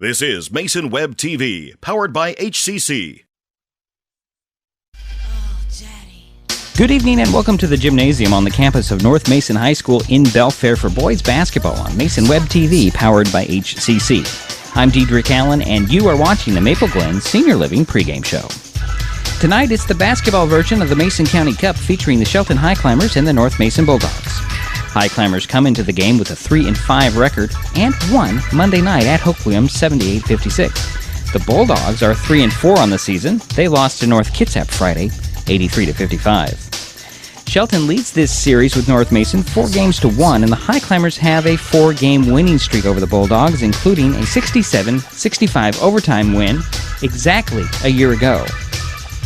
This is Mason Web TV, powered by HCC. Good evening and welcome to the gymnasium on the campus of North Mason High School in Belfair for boys basketball on Mason Web TV, powered by HCC. I'm Dedrick Allen, and you are watching the Maple Glen Senior Living pregame show. Tonight, it's the basketball version of the Mason County Cup featuring the Shelton Highclimbers and the North Mason Bulldogs. Highclimbers come into the game with a 3-5 record and won Monday night at Hoquiam 78-56. The Bulldogs are 3-4 on the season. They lost to North Kitsap Friday 83-55. Shelton leads this series with North Mason 4-1, and the Highclimbers have a 4-game winning streak over the Bulldogs, including a 67-65 overtime win exactly a year ago.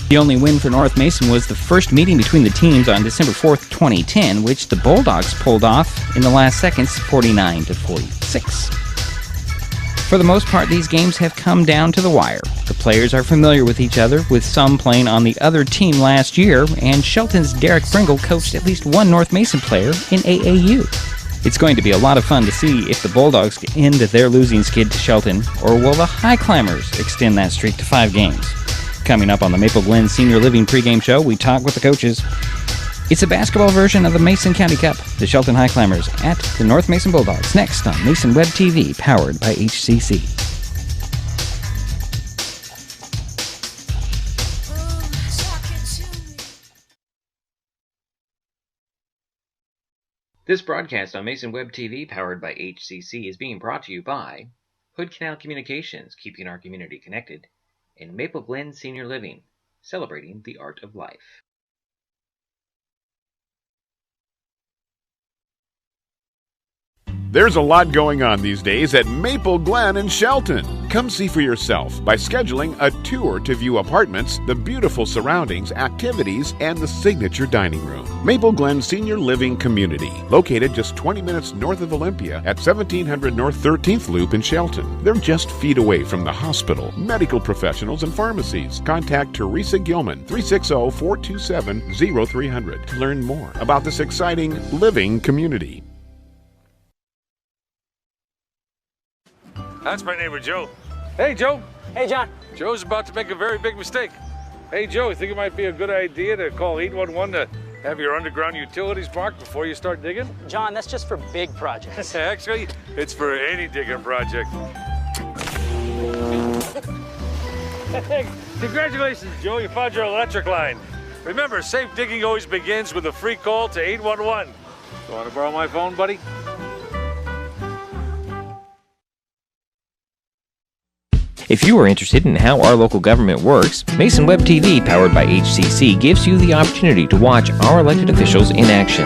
The only win for North Mason was the first meeting between the teams on December 4th, 2010, which the Bulldogs pulled off in the last seconds, 49-46. For the most part, these games have come down to the wire. The players are familiar with each other, with some playing on the other team last year, and Shelton's Derek Pringle coached at least one North Mason player in AAU. It's going to be a lot of fun to see if the Bulldogs end their losing skid to Shelton, or will the Highclimbers extend that streak to 5 games. Coming up on the Maple Glen Senior Living pregame show, we talk with the coaches. It's a basketball version of the Mason County Cup, the Shelton Highclimbers at the North Mason Bulldogs, next on Mason Web TV, powered by HCC. This broadcast on Mason Web TV, powered by HCC, is being brought to you by Hood Canal Communications, keeping our community connected, and Maple Glen Senior Living, celebrating the art of life. There's a lot going on these days at Maple Glen and Shelton. Come see for yourself by scheduling a tour to view apartments, the beautiful surroundings, activities, and the signature dining room. Maple Glen Senior Living Community, located just 20 minutes north of Olympia at 1700 North 13th Loop in Shelton. They're just feet away from the hospital, medical professionals, and pharmacies. Contact Teresa Gilman, 360-427-0300 to learn more about this exciting living community. That's my neighbor, Joe. Hey, Joe. Hey, John. Joe's about to make a very big mistake. Hey, Joe, you think it might be a good idea to call 811 to have your underground utilities marked before you start digging? John, that's just for big projects. Actually, it's for any digging project. Hey, congratulations, Joe. You found your electric line. Remember, safe digging always begins with a free call to 811. You want to borrow my phone, buddy? If you are interested in how our local government works, Mason Web TV, powered by HCC, gives you the opportunity to watch our elected officials in action.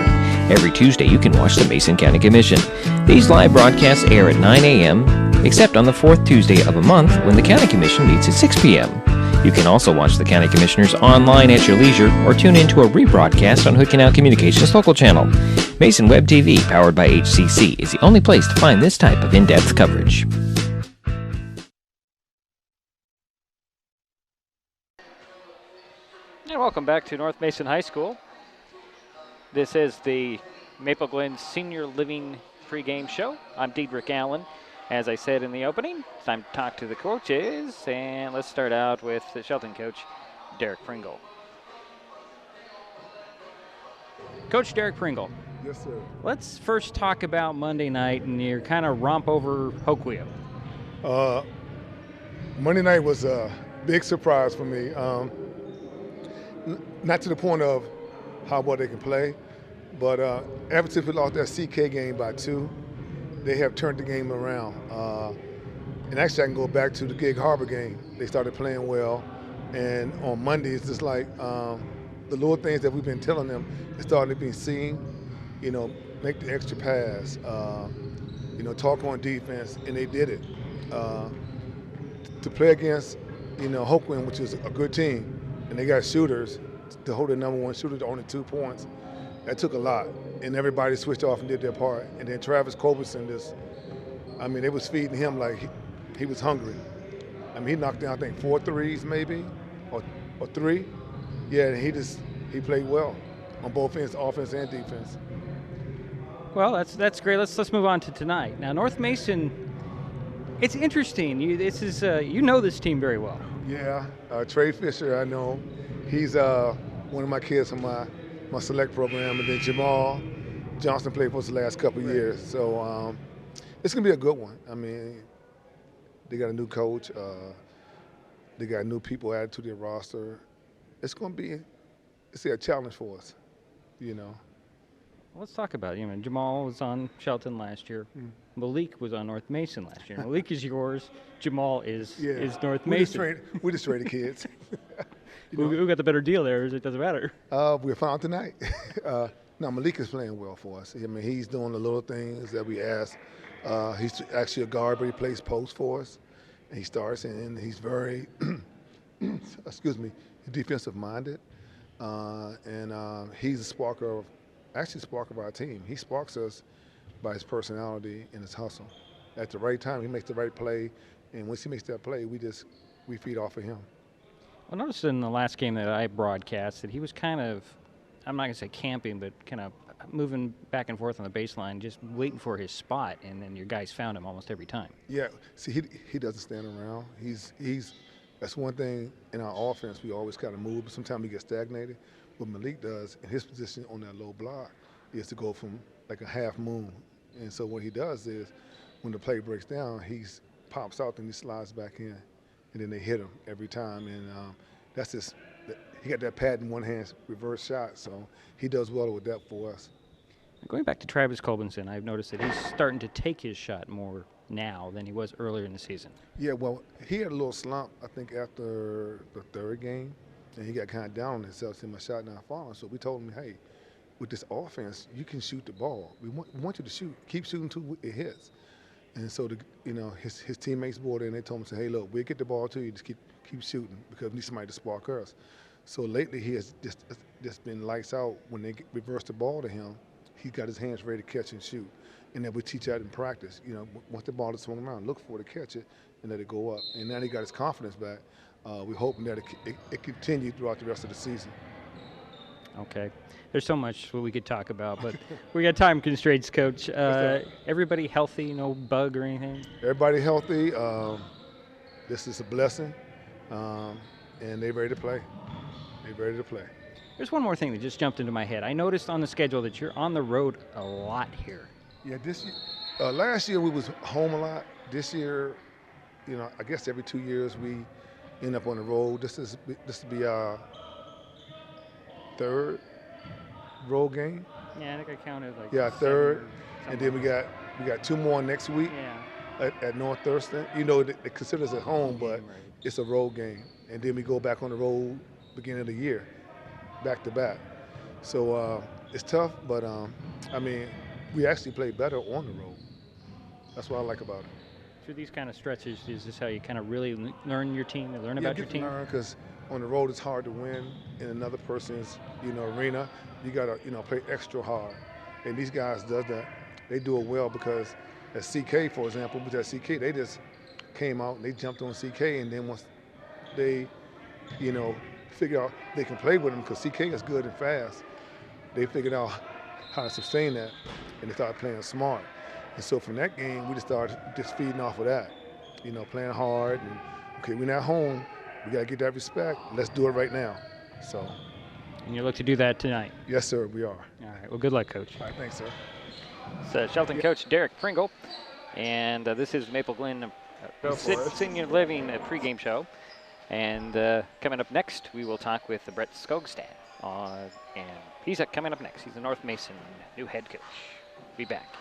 Every Tuesday, you can watch the Mason County Commission. These live broadcasts air at 9 a.m., except on the fourth Tuesday of a month when the County Commission meets at 6 p.m. You can also watch the County Commissioners online at your leisure or tune into a rebroadcast on Hood Canal Communications local channel. Mason Web TV, powered by HCC, is the only place to find this type of in-depth coverage. And welcome back to North Mason High School. This is the Maple Glen Senior Living pregame show. I'm Dedrick Allen. As I said in the opening, it's time to talk to the coaches, and let's start out with the Shelton coach, Derek Pringle. Coach Derek Pringle. Yes, sir. Let's first talk about Monday night and your kind of romp over Hoquiam. Monday night was a big surprise for me. Not to the point of how well they can play, but ever since we lost that CK game by 2, they have turned the game around. And actually, I can go back to the Gig Harbor game. They started playing well, and on Monday, it's just like the little things that we've been telling them, they started being seen. You know, make the extra pass. You know, talk on defense, and they did it. To play against, you know, Hoquiam, which is a good team, and they got shooters, to hold the number one shooter to only 2 points, that took a lot. And everybody switched off and did their part. And then Travis Culbertson just, I mean, they was feeding him like he was hungry. I mean, he knocked down, I think, 4 threes maybe, or 3. Yeah, and he played well on both ends, offense and defense. Well, that's great. Let's move on to tonight. Now, North Mason It's interesting. You know this team very well. Yeah, Trey Fisher, I know. He's one of my kids from my select program, and then Jamal Johnson played for us the last couple of years. So it's going to be a good one. I mean, they got a new coach. They got new people added to their roster. It's going to be a challenge for us, you know. Let's talk about it. Jamal was on Shelton last year. Malik was on North Mason last year. Malik is yours. Jamal is North Mason. We just traded kids. Who got the better deal there? It doesn't matter. We found tonight. No, Malik is playing well for us. I mean, he's doing the little things that we ask. He's actually a guard, but he plays post for us. And he starts, and he's very, defensive minded. And he's a spark of our team. He sparks us by his personality and his hustle. At the right time, he makes the right play, and once he makes that play, we feed off of him. I noticed in the last game that I broadcast that he was kind of, I'm not going to say camping, but kind of moving back and forth on the baseline, just waiting for his spot, and then your guys found him almost every time. Yeah, see, he doesn't stand around. That's one thing in our offense, we always kind of move, but sometimes we get stagnated. What Malik does in his position on that low block is to go from like a half moon. And so what he does is when the play breaks down, he pops out and he slides back in, and then they hit him every time. And that's just, he got that pad in one hand, reverse shot, so he does well with that for us. Going back to Travis Colbinson, I've noticed that he's starting to take his shot more now than he was earlier in the season. Yeah, well, he had a little slump, I think, after the third game. And he got kind of down on himself, saying my shot not falling. So we told him, hey, with this offense, you can shoot the ball. We want you to shoot. Keep shooting until it hits. And so his teammates brought in. They told him, say, hey, look, we'll get the ball to you. Just keep shooting because we need somebody to spark us. So lately he has just been lights out. When they reverse the ball to him, he got his hands ready to catch and shoot. And then we teach that in practice. Once the ball is swung around, look for it to catch it and let it go up. And now he got his confidence back. We're hoping that it continues throughout the rest of the season. Okay. There's so much we could talk about, but we got time constraints, Coach. Everybody healthy, no bug or anything? Everybody healthy. This is a blessing, and they're ready to play. There's one more thing that just jumped into my head. I noticed on the schedule that you're on the road a lot here. Yeah, last year we was home a lot. This year, I guess every 2 years we end up on the road. This will be our third road game. Yeah, I think I counted like. Yeah, third, and then we got 2 more next week. Yeah. At North Thurston. They consider us at home, but it's a road game, and then we go back on the road beginning of the year, back to back. So it's tough, but I mean, we actually play better on the road. That's what I like about it. Through these kind of stretches, is this how you kind of really learn your team and learn about your team? Yeah, because on the road it's hard to win in another person's arena. You gotta play extra hard, and these guys does that. They do it well because at CK, for example, with that CK, they just came out and they jumped on CK, and then once they figure out they can play with them because CK is good and fast, they figured out how to sustain that, and they started playing smart. And so from that game, we just started just feeding off of that, playing hard. And okay, we're not home. We got to get that respect. Let's do it right now. So. And you look to do that tonight? Yes, sir, we are. All right. Well, good luck, Coach. All right, thanks, sir. It's Shelton coach Derek Pringle, and this is Maple Glen Senior Living pregame show. And coming up next, we will talk with Brett Skogstad. And he's coming up next. He's the North Mason new head coach. Be back.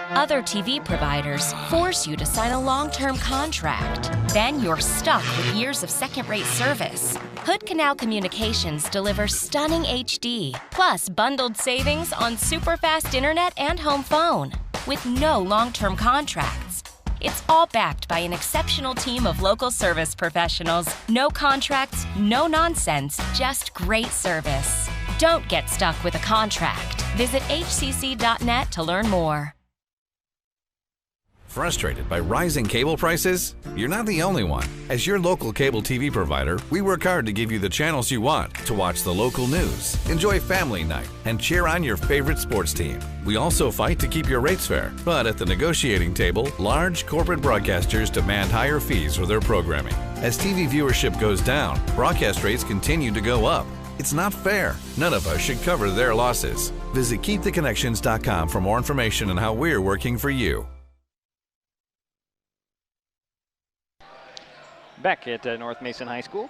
Other TV providers force you to sign a long-term contract. Then you're stuck with years of second-rate service. Hood Canal Communications delivers stunning HD, plus bundled savings on super-fast internet and home phone, with no long-term contracts. It's all backed by an exceptional team of local service professionals. No contracts, no nonsense, just great service. Don't get stuck with a contract. Visit hcc.net to learn more. Frustrated by rising cable prices? You're not the only one. As your local cable TV provider, we work hard to give you the channels you want to watch the local news, enjoy family night, and cheer on your favorite sports team. We also fight to keep your rates fair, but at the negotiating table, large corporate broadcasters demand higher fees for their programming. As TV viewership goes down, broadcast rates continue to go up. It's not fair. None of us should cover their losses. Visit KeepTheConnections.com for more information on how we're working for you. Back at North Mason High School.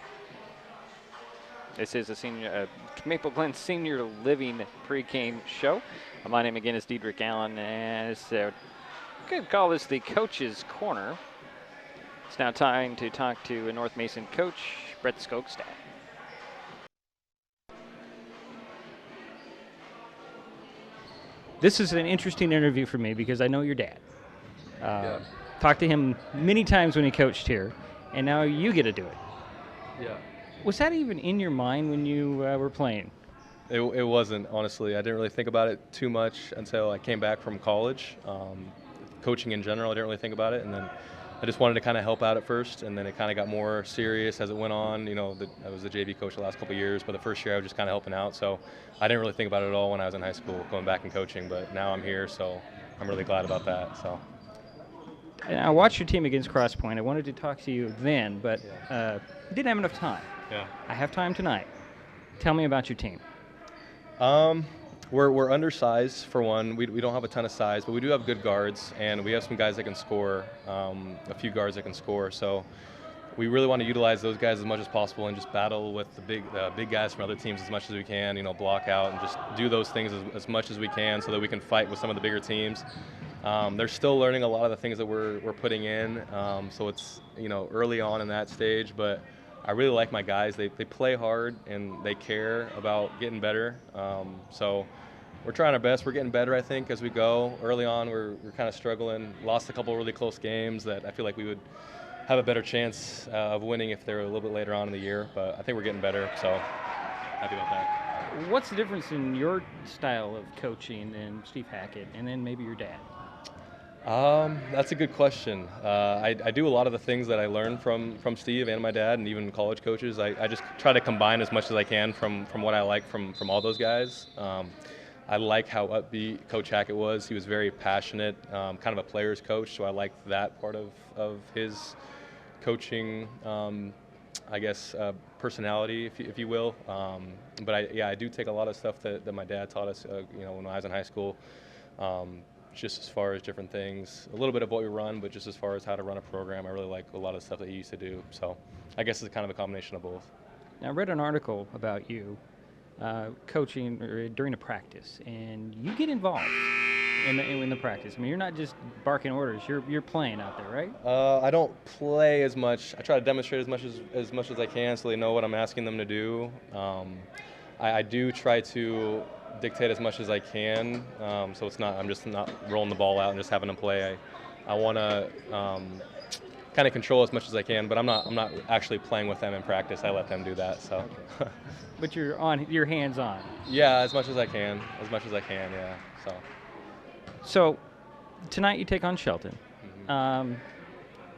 This is a Maple Glen Senior Living pre-game show. My name again is Diedrich Allen, and it's could call this the Coach's Corner. It's now time to talk to North Mason coach Brett Skogstad. This is an interesting interview for me because I know your dad. Talked to him many times when he coached here, and now you get to do it. Yeah. Was that even in your mind when you were playing? It wasn't, honestly. I didn't really think about it too much until I came back from college. Coaching in general, I didn't really think about it, and then I just wanted to kind of help out at first, and then it kind of got more serious as it went on. You know, I was the JV coach the last couple of years, but the first year I was just kind of helping out, so I didn't really think about it at all when I was in high school, going back and coaching, but now I'm here, so I'm really glad about that. So. And I watched your team against Cross Point. I wanted to talk to you then, but didn't have enough time. Yeah. I have time tonight. Tell me about your team. We're undersized for one. We don't have a ton of size, but we do have good guards, and we have some guys that can score, a few guards that can score. So we really want to utilize those guys as much as possible and just battle with the big guys from other teams as much as we can, you know, block out and just do those things as much as we can so that we can fight with some of the bigger teams. They're still learning a lot of the things that we're putting in, so it's, you know, early on in that stage, but I really like my guys. They play hard and they care about getting better. So we're trying our best. We're getting better, I think, as we go. Early on, we're kind of struggling. Lost a couple really close games that I feel like we would have a better chance of winning if they were a little bit later on in the year. But I think we're getting better, so happy about that. What's the difference in your style of coaching and Steve Hackett and then maybe your dad? That's a good question. I do a lot of the things that I learned from Steve and my dad and even college coaches. I just try to combine as much as I can from what I like from all those guys. I like how upbeat Coach Hackett was. He was very passionate, kind of a player's coach, so I liked that part of his coaching, I guess, personality, if you will. But I do take a lot of stuff that my dad taught us, you know, when I was in high school. Just as far as different things, a little bit of what we run, but just as far as how to run a program, I really like a lot of stuff that he used to do. So I guess it's kind of a combination of both. Now, I read an article about you coaching during a practice, and you get involved in the practice. I mean, you're not just barking orders; you're playing out there, right? I don't play as much. I try to demonstrate as much as I can, so they know what I'm asking them to do. I do try to dictate as much as I can, so it's not, I'm just not rolling the ball out and just having them play. I want to kind of control as much as I can, but I'm not actually playing with them in practice. I let them do that. So. Okay. But you're hands on. Yeah, as much as I can. Yeah. So tonight you take on Shelton. Mm-hmm.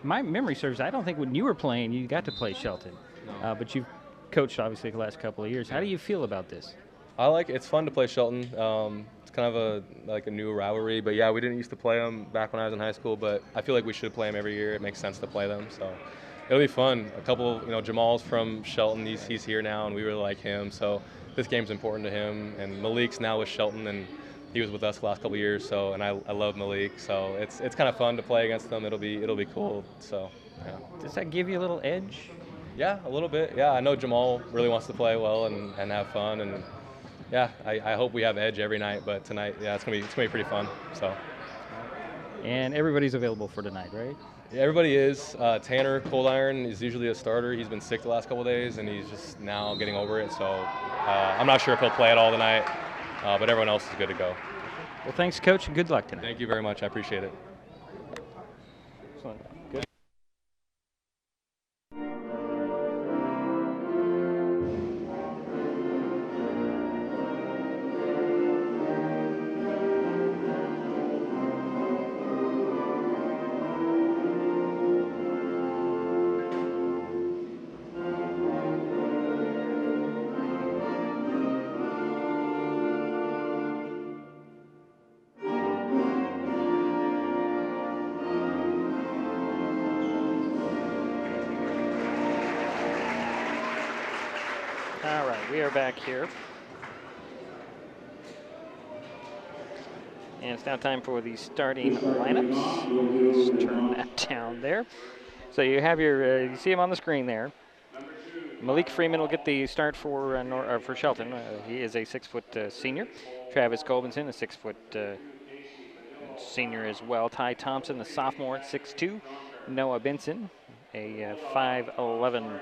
My memory serves, I don't think when you were playing you got to play Shelton, No. but you've coached obviously the last couple of years. How do you feel about this? I like it. It's fun to play Shelton. It's kind of a new rivalry, but yeah, we didn't used to play them back when I was in high school, but I feel like we should play them every year. It makes sense to play them, so it'll be fun. A couple, you know, Jamal's from Shelton. He's here now, and we really like him, so this game's important to him. And Malik's now with Shelton, and he was with us the last couple of years, so, and I love Malik, so it's kind of fun to play against them. It'll be cool. So yeah. Does that give you a little edge? Yeah, a little bit. Yeah, I know Jamal really wants to play well and have fun, and yeah, I hope we have edge every night, but tonight, yeah, it's gonna be pretty fun. So. And everybody's available for tonight, right? Yeah, everybody is. Tanner Cold Iron is usually a starter. He's been sick the last couple of days, and he's just now getting over it. So I'm not sure if he'll play at all tonight, but everyone else is good to go. Well, thanks, Coach, and good luck tonight. Thank you very much. I appreciate it. Excellent. Good. we are back here. And it's now time for the starting lineups. Let's turn that down there. So you have your, you see him on the screen there. Malik Freeman will get the start for Shelton. He is a 6-foot senior. Travis Colbinson, a 6-foot senior as well. Ty Thompson, the sophomore at 6'2". Noah Benson, a 5'11"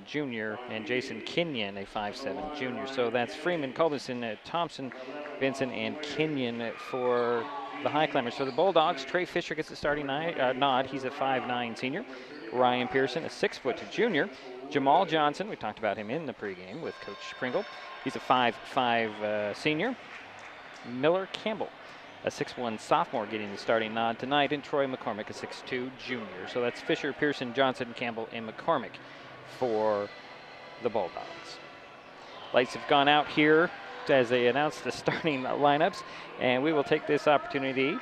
junior, and Jason Kenyon, a 5'7" junior. So that's Freeman, Colbinson, Thompson, Benson, and Kenyon for the Highclimbers. For the Bulldogs, Trey Fisher gets the starting nod. He's a 5'9" senior. Ryan Pearson, a 6-foot junior. Jamal Johnson, we talked about him in the pregame with Coach Pringle. He's a 5'5" senior. Miller Campbell, a 6'1" sophomore, getting the starting nod tonight, and Troy McCormick, a 6'2" junior. So that's Fisher, Pearson, Johnson, Campbell, and McCormick for the Bulldogs. Lights have gone out here as they announce the starting lineups, and we will take this opportunity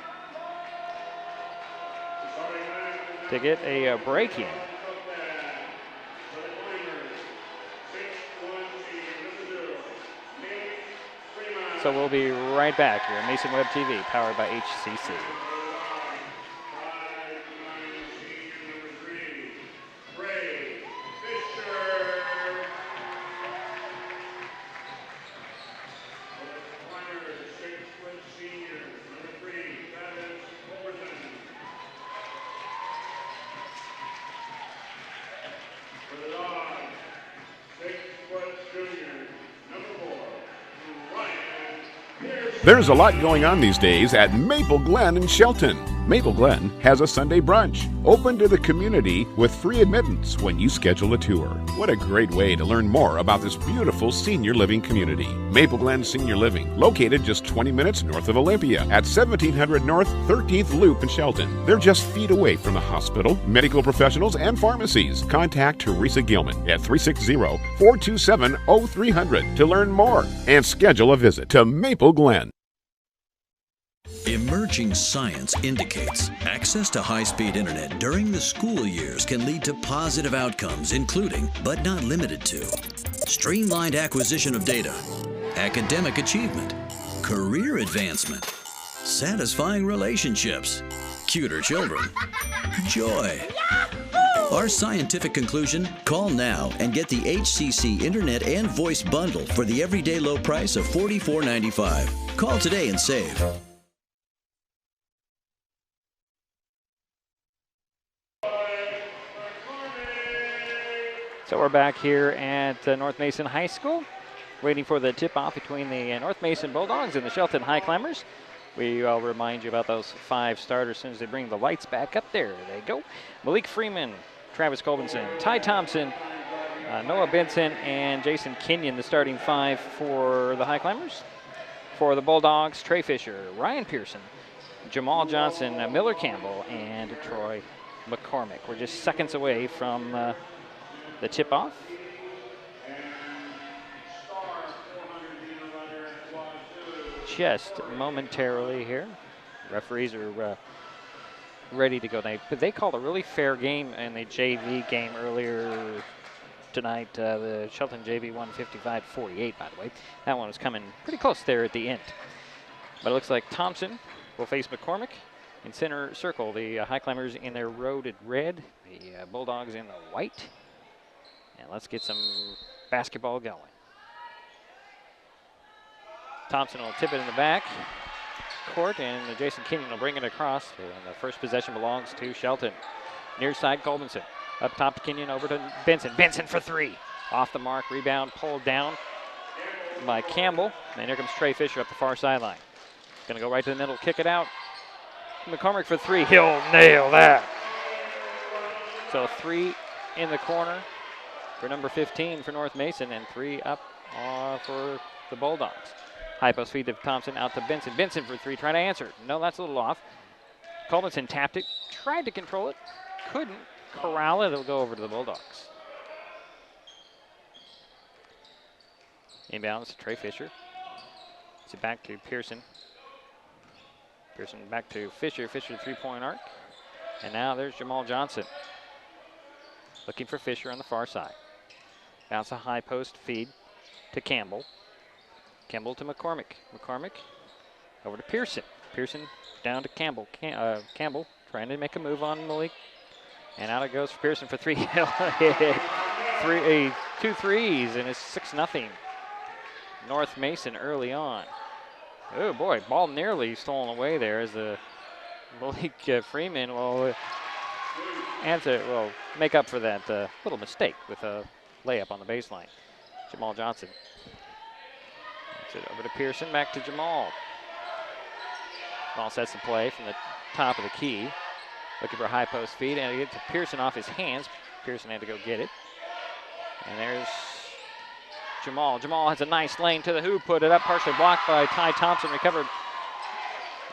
to get a break in. So we'll be right back here on Mason Web TV, powered by HCC. There's a lot going on these days at Maple Glen in Shelton. Maple Glen has a Sunday brunch, open to the community with free admittance when you schedule a tour. What a great way to learn more about this beautiful senior living community. Maple Glen Senior Living, located just 20 minutes north of Olympia at 1700 North 13th Loop in Shelton. They're just feet away from the hospital, medical professionals, and pharmacies. Contact Teresa Gilman at 360-427-0300 to learn more and schedule a visit to Maple Glen. Emerging science indicates access to high-speed internet during the school years can lead to positive outcomes, including, but not limited to, streamlined acquisition of data, academic achievement, career advancement, satisfying relationships, cuter children, joy. Our scientific conclusion? Call now and get the HCC Internet and Voice Bundle for the everyday low price of $44.95. Call today and save. So we're back here at North Mason High School, waiting for the tip-off between the North Mason Bulldogs and the Shelton Highclimbers. I'll remind you about those 5 starters as soon as they bring the lights back up. There they go. Malik Freeman, Travis Colbinson, Ty Thompson, Noah Benson, and Jason Kenyon, the starting 5 for the Highclimbers. For the Bulldogs, Trey Fisher, Ryan Pearson, Jamal Johnson, Miller Campbell, and Troy McCormick. We're just seconds away from the tip-off. Just momentarily here. Referees are ready to go. They called a really fair game in the JV game earlier tonight. The Shelton JV won 55-48, by the way. That one was coming pretty close there at the end. But it looks like Thompson will face McCormick in center circle. The Highclimbers in their road red, the Bulldogs in the white. And let's get some basketball going. Thompson will tip it in the back court, and Jason Kenyon will bring it across. And the first possession belongs to Shelton. Near side, Colbinson. Up top to Kenyon, over to Benson. Benson for 3. Off the mark, rebound pulled down by Campbell. And here comes Trey Fisher up the far sideline. Going to go right to the middle, kick it out. McCormick for 3. He'll nail that. So 3 in the corner for number 15 for North Mason, and 3 up for the Bulldogs. High post feed to Thompson, out to Benson. Benson for 3, trying to answer. No, that's a little off. Colbinson tapped it, tried to control it, couldn't corral it. It'll go over to the Bulldogs. Inbounds to Trey Fisher. It's it back to Pearson. Pearson back to Fisher. Fisher 3-point arc. And now there's Jamal Johnson. Looking for Fisher on the far side. Bounce a high post feed to Campbell. Campbell to McCormick. McCormick over to Pearson. Pearson down to Campbell. Campbell trying to make a move on Malik. And out it goes for Pearson for three. Two threes, and it's 6-0. North Mason early on. Oh boy, ball nearly stolen away there as the Malik Freeman will make up for that little mistake with a layup on the baseline. Jamal Johnson. Gets it over to Pearson, back to Jamal. Ball sets the play from the top of the key. Looking for a high post feed, and it gets to Pearson off his hands. Pearson had to go get it. And there's Jamal. Jamal has a nice lane to the hoop, put it up, partially blocked by Ty Thompson, recovered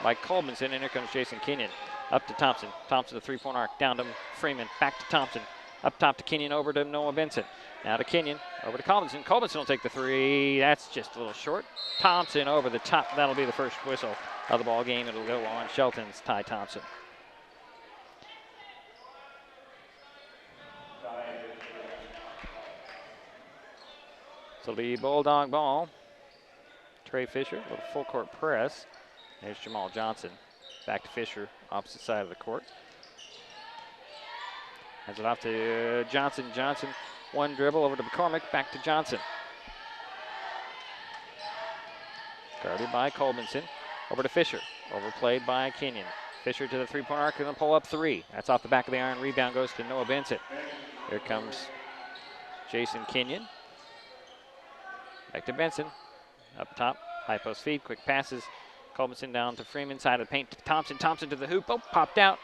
by Colbinson, and here comes Jason Kenyon. Up to Thompson. Thompson the three-point arc, down to Freeman, back to Thompson. Up top to Kenyon, over to Noah Benson. Now to Kenyon, over to Colbinson. Colbinson will take the three. That's just a little short. Thompson over the top. That'll be the first whistle of the ball game. It'll go on Shelton's Ty Thompson. So the Bulldog ball. Trey Fisher, a little full court press. There's Jamal Johnson. Back to Fisher, opposite side of the court. Hands it off to Johnson. Johnson, one dribble over to McCormick, back to Johnson. Guarded by Colbinson. Over to Fisher. Overplayed by Kenyon. Fisher to the three-point arc and a pull up three. That's off the back of the iron. Rebound goes to Noah Benson. Here comes Jason Kenyon. Back to Benson. Up top. High post feed. Quick passes. Colbinson down to Freeman. Side of the paint to Thompson. Thompson to the hoop. Oh, popped out.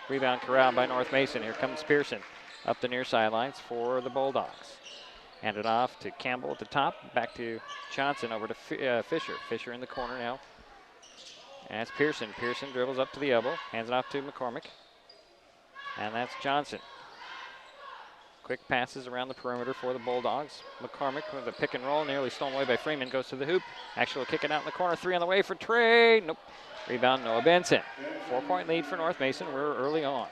Rebound corralled by North Mason. Here comes Pearson. Up the near sidelines for the Bulldogs. Handed off to Campbell at the top. Back to Johnson. Over to Fisher. Fisher in the corner now. And that's Pearson. Pearson dribbles up to the elbow. Hands it off to McCormick. And that's Johnson. Quick passes around the perimeter for the Bulldogs. McCormick with a pick and roll, nearly stolen away by Freeman, goes to the hoop. Actually kicking out in the corner, three on the way for Trey. Nope. Rebound, Noah Benson. 4-point lead for North Mason. We're early on.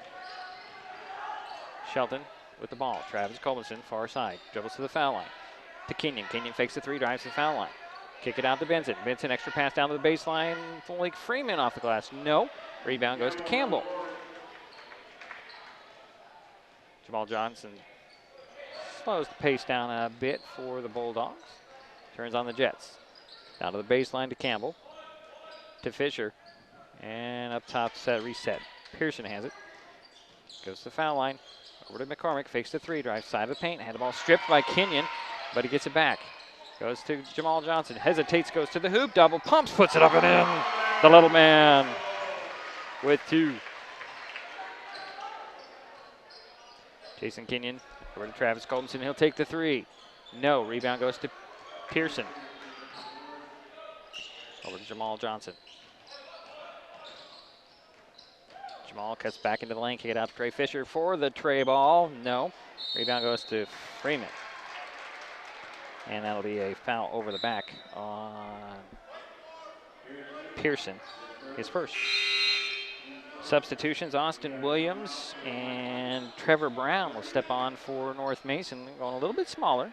Shelton with the ball. Travis Colbinson, far side. Dribbles to the foul line. To Kenyon. Kenyon fakes the three, drives to the foul line. Kick it out to Benson. Benson, extra pass down to the baseline. Malik Freeman off the glass. No. Rebound goes to Campbell. Jamal Johnson slows the pace down a bit for the Bulldogs. Turns on the Jets. Down to the baseline to Campbell. To Fisher. And up top, reset. Pearson has it. Goes to the foul line. Over to McCormick. Fakes the three. Drives side of the paint. Had the ball stripped by Kenyon, but he gets it back. Goes to Jamal Johnson. Hesitates. Goes to the hoop. Double pumps. Puts it up and in. The little man with two. Jason Kenyon. Over to Travis Colbinson. He'll take the three. No. Rebound goes to Pearson. Over to Jamal Johnson. Jamal cuts back into the lane. Kick it out to Trey Fisher for the tray ball. No. Rebound goes to Freeman. And that'll be a foul over the back on Pearson. His first. Substitutions, Austin Williams and Trevor Brown will step on for North Mason, going a little bit smaller.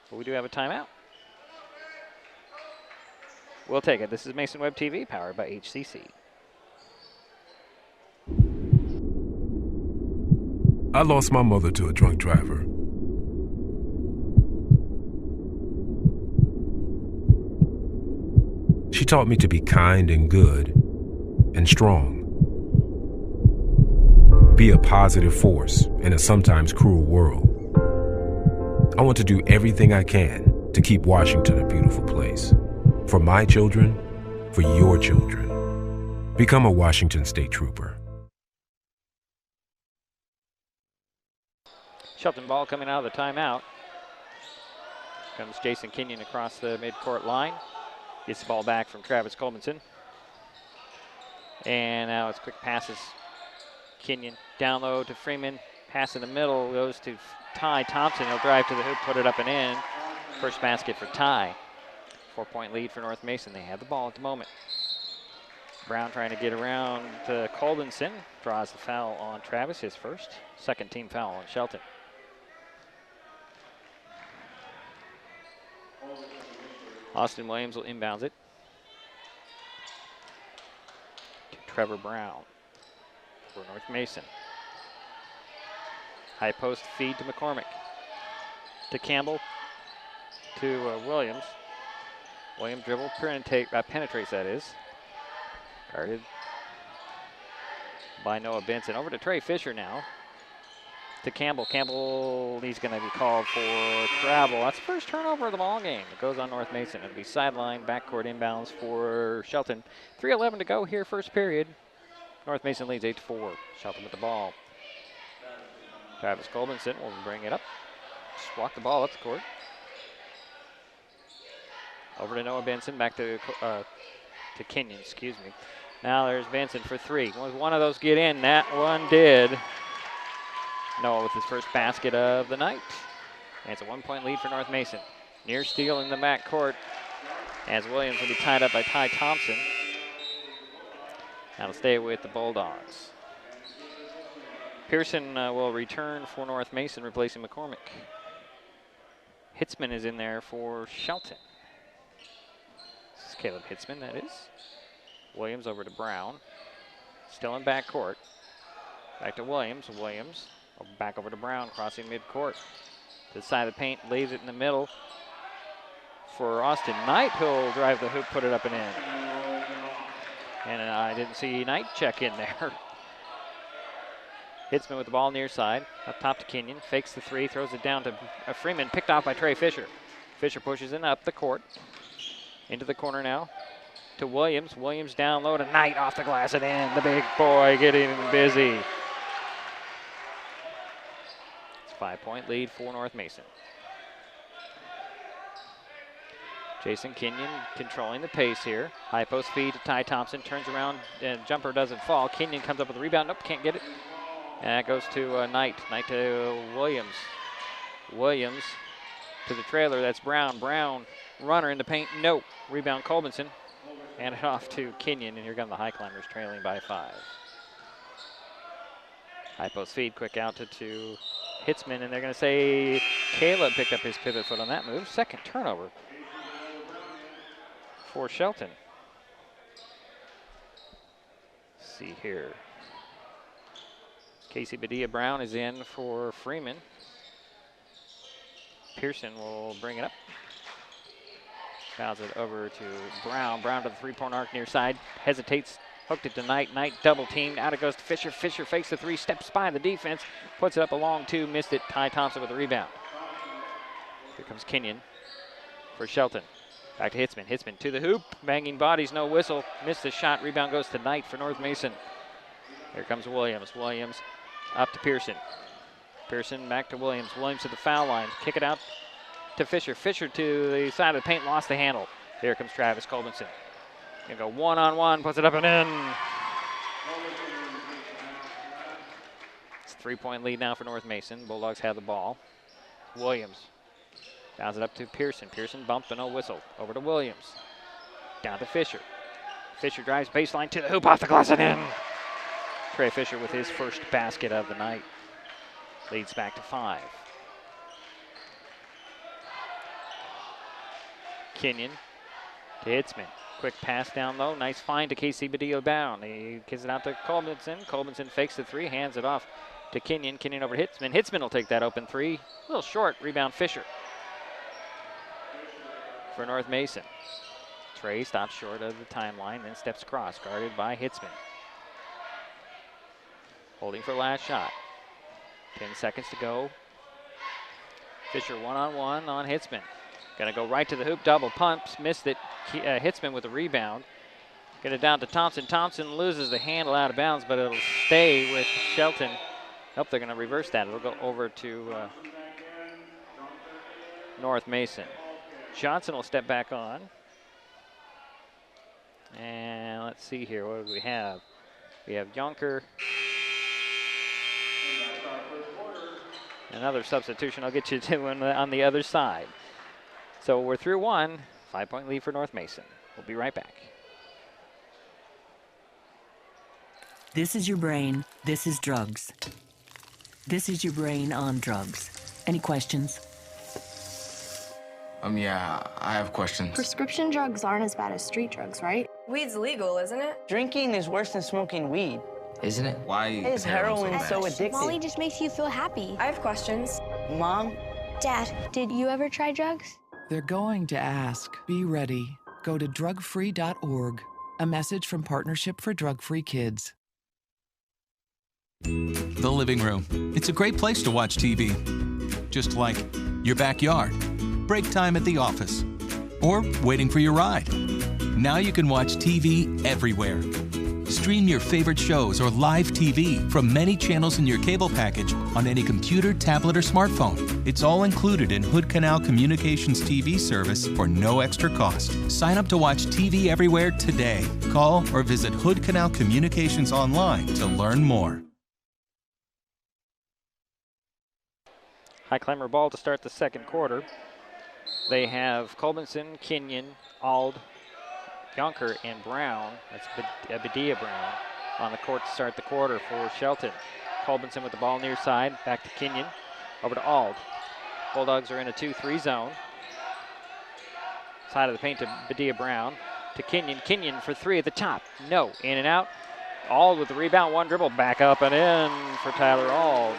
But we do have a timeout. We'll take it. This is Mason Web TV, powered by HCC. I lost my mother to a drunk driver. She taught me to be kind and good and strong. Be a positive force in a sometimes cruel world. I want to do everything I can to keep Washington a beautiful place. For my children, for your children. Become a Washington State Trooper. Shelton ball coming out of the timeout. Comes Jason Kenyon across the midcourt line. Gets the ball back from Travis Colbinson. And now it's quick passes. Kenyon down low to Freeman. Pass in the middle goes to Ty Thompson. He'll drive to the hoop, put it up and in. First basket for Ty. 4-point lead for North Mason. They have the ball at the moment. Brown trying to get around to Colbinson. Draws the foul on Travis, his first. Second team foul on Shelton. Austin Williams will inbounds it to Trevor Brown for North Mason. High post feed to McCormick. To Campbell. To Williams. Williams dribble, penetrates, that is. Guarded by Noah Benson. Over to Trey Fisher now. To Campbell. Campbell, he's going to be called for travel. That's the first turnover of the ball game. It goes on North Mason. It'll be sideline, backcourt inbounds for Shelton. 3:11 to go here, first period. North Mason leads 8-4. Shelton with the ball. Travis Colbinson will bring it up. Just walk the ball up the court. Over to Noah Benson, back to Kenyon, excuse me. Now there's Benson for three. Was one of those get in? That one did. Noah with his first basket of the night. And it's a 1-point lead for North Mason. Near steal in the backcourt as Williams will be tied up by Ty Thompson. That'll stay with the Bulldogs. Pearson will return for North Mason, replacing McCormick. Hitzman is in there for Shelton. This is Caleb Hitzman, that is. Williams over to Brown. Still in backcourt. Back to Williams. Williams back over to Brown, crossing midcourt. To the side of the paint, lays it in the middle for Austin Knight, who'll drive the hoop, put it up and in. And I didn't see Knight check in there. Hitzman with the ball near side, up top to Kenyon, fakes the three, throws it down to Freeman, picked off by Trey Fisher. Fisher pushes in up the court, into the corner now, to Williams. Williams down low to Knight, off the glass and in. The big boy getting busy. It's a 5-point lead for North Mason. Jason Kenyon controlling the pace here. High post feed to Ty Thompson, turns around, and jumper doesn't fall. Kenyon comes up with a rebound, nope, can't get it. And that goes to Knight. Knight to Williams. Williams to the trailer. That's Brown. Brown, runner in the paint. Nope. Rebound Colbinson. And it off to Kenyon. And here come the Highclimbers trailing by 5. High post feed. Quick out to Hitzman. And they're going to say Caleb picked up his pivot foot on that move. Second turnover for Shelton. Let's see here. Casey Badia-Brown is in for Freeman. Pearson will bring it up. Fouls it over to Brown. Brown to the three-point arc near side. Hesitates. Hooked it to Knight. Knight double teamed. Out it goes to Fisher. Fisher fakes the three. Steps by the defense. Puts it up a long two. Missed it. Ty Thompson with the rebound. Here comes Kenyon for Shelton. Back to Hitzman. Hitzman to the hoop. Banging bodies. No whistle. Missed the shot. Rebound goes to Knight for North Mason. Here comes Williams. Williams up to Pearson. Pearson back to Williams. Williams to the foul line. Kick it out to Fisher. Fisher to the side of the paint. Lost the handle. Here comes Travis Colbinson. Gonna go one-on-one. Puts it up and in. It's a 3-point lead now for North Mason. Bulldogs have the ball. Williams bounces it up to Pearson. Pearson bumped but no whistle. Over to Williams. Down to Fisher. Fisher drives baseline to the hoop. Off the glass and in. Trey Fisher with his first basket of the night. Leads back to 5. Kenyon to Hitzman. Quick pass down low. Nice find to Casey Badillo-Brown. He gives it out to Colbinson. Colbinson fakes the three, hands it off to Kenyon. Kenyon over to Hitzman. Hitzman will take that open three. A little short. Rebound Fisher for North Mason. Trey stops short of the timeline, then steps across. Guarded by Hitzman. Holding for last shot. 10 seconds to go. Fisher one-on-one on Hitzman. Gonna go right to the hoop, double pumps, missed it. Hitzman with a rebound. Get it down to Thompson. Thompson loses the handle out of bounds, but it'll stay with Shelton. Nope, they're gonna reverse that. It'll go over to North Mason. Johnson will step back on. And let's see here, what do we have? We have Yonker. Another substitution I'll get you to on the other side. So we're through 1, 5-point lead for North Mason. We'll be right back. This is your brain. This is drugs. This is your brain on drugs. Any questions? Yeah, I have questions. Prescription drugs aren't as bad as street drugs, right? Weed's legal, isn't it? Drinking is worse than smoking weed. Isn't it? Why is heroin so addictive? Molly just makes you feel happy. I have questions. Mom? Dad, did you ever try drugs? They're going to ask. Be ready. Go to drugfree.org. A message from Partnership for Drug-Free Kids. The living room. It's a great place to watch TV. Just like your backyard, break time at the office, or waiting for your ride. Now you can watch TV everywhere. Stream your favorite shows or live TV from many channels in your cable package on any computer, tablet, or smartphone. It's all included in Hood Canal Communications TV service for no extra cost. Sign up to watch TV everywhere today. Call or visit Hood Canal Communications online to learn more. Highclimber ball to start the second quarter. They have Colbinson, Kenyon, Ald, Yonker, and Brown. That's Badia Brown on the court to start the quarter for Shelton. Colbinson with the ball near side, back to Kenyon, over to Ald. Bulldogs are in a 2-3 zone. Side of the paint to Badia Brown, to Kenyon. Kenyon for three at the top. No, in and out. Ald with the rebound, one dribble, back up and in for Tyler Ald.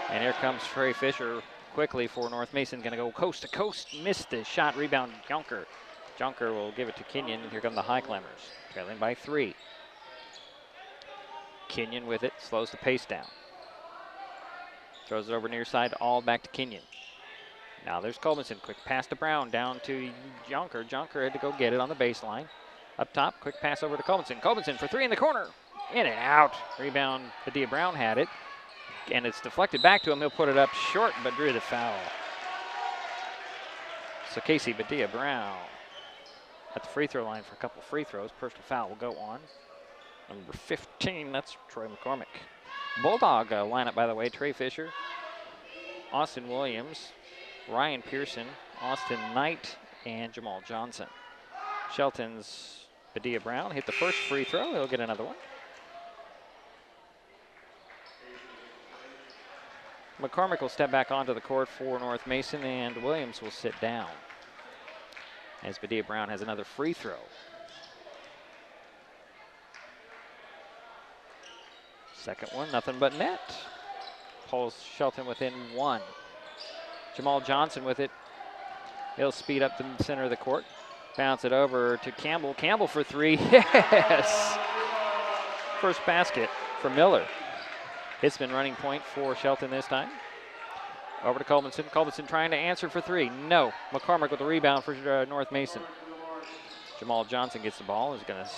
And here comes Trey Fisher quickly for North Mason. Going to go coast to coast. Missed the shot. Rebound, Yonker. Junker will give it to Kenyon. Here come the Highclimbers, trailing by 3. Kenyon with it, slows the pace down. Throws it over near side, all back to Kenyon. Now there's Colbinson, quick pass to Brown, down to Junker. Junker had to go get it on the baseline. Up top, quick pass over to Colbinson. Colbinson for 3 in the corner. In and out. Rebound, Badia Brown had it. And it's deflected back to him. He'll put it up short, but drew the foul. So Casey Badia Brown at the free throw line for a couple free throws. Personal foul will go on. Number 15, that's Troy McCormick. Bulldog lineup, by the way, Trey Fisher, Austin Williams, Ryan Pearson, Austin Knight, and Jamal Johnson. Shelton's Badia Brown hit the first free throw. He'll get another one. McCormick will step back onto the court for North Mason, and Williams will sit down as Badia Brown has another free throw. Second one, nothing but net. Pulls Shelton within 1. Jamal Johnson with it. He'll speed up the center of the court. Bounce it over to Campbell. Campbell for 3. Yes! First basket for Miller. It's been running point for Shelton this time. Over to Colbinson. Colbinson trying to answer for 3. No. McCormick with the rebound for North Mason. Jamal Johnson gets the ball. Is going to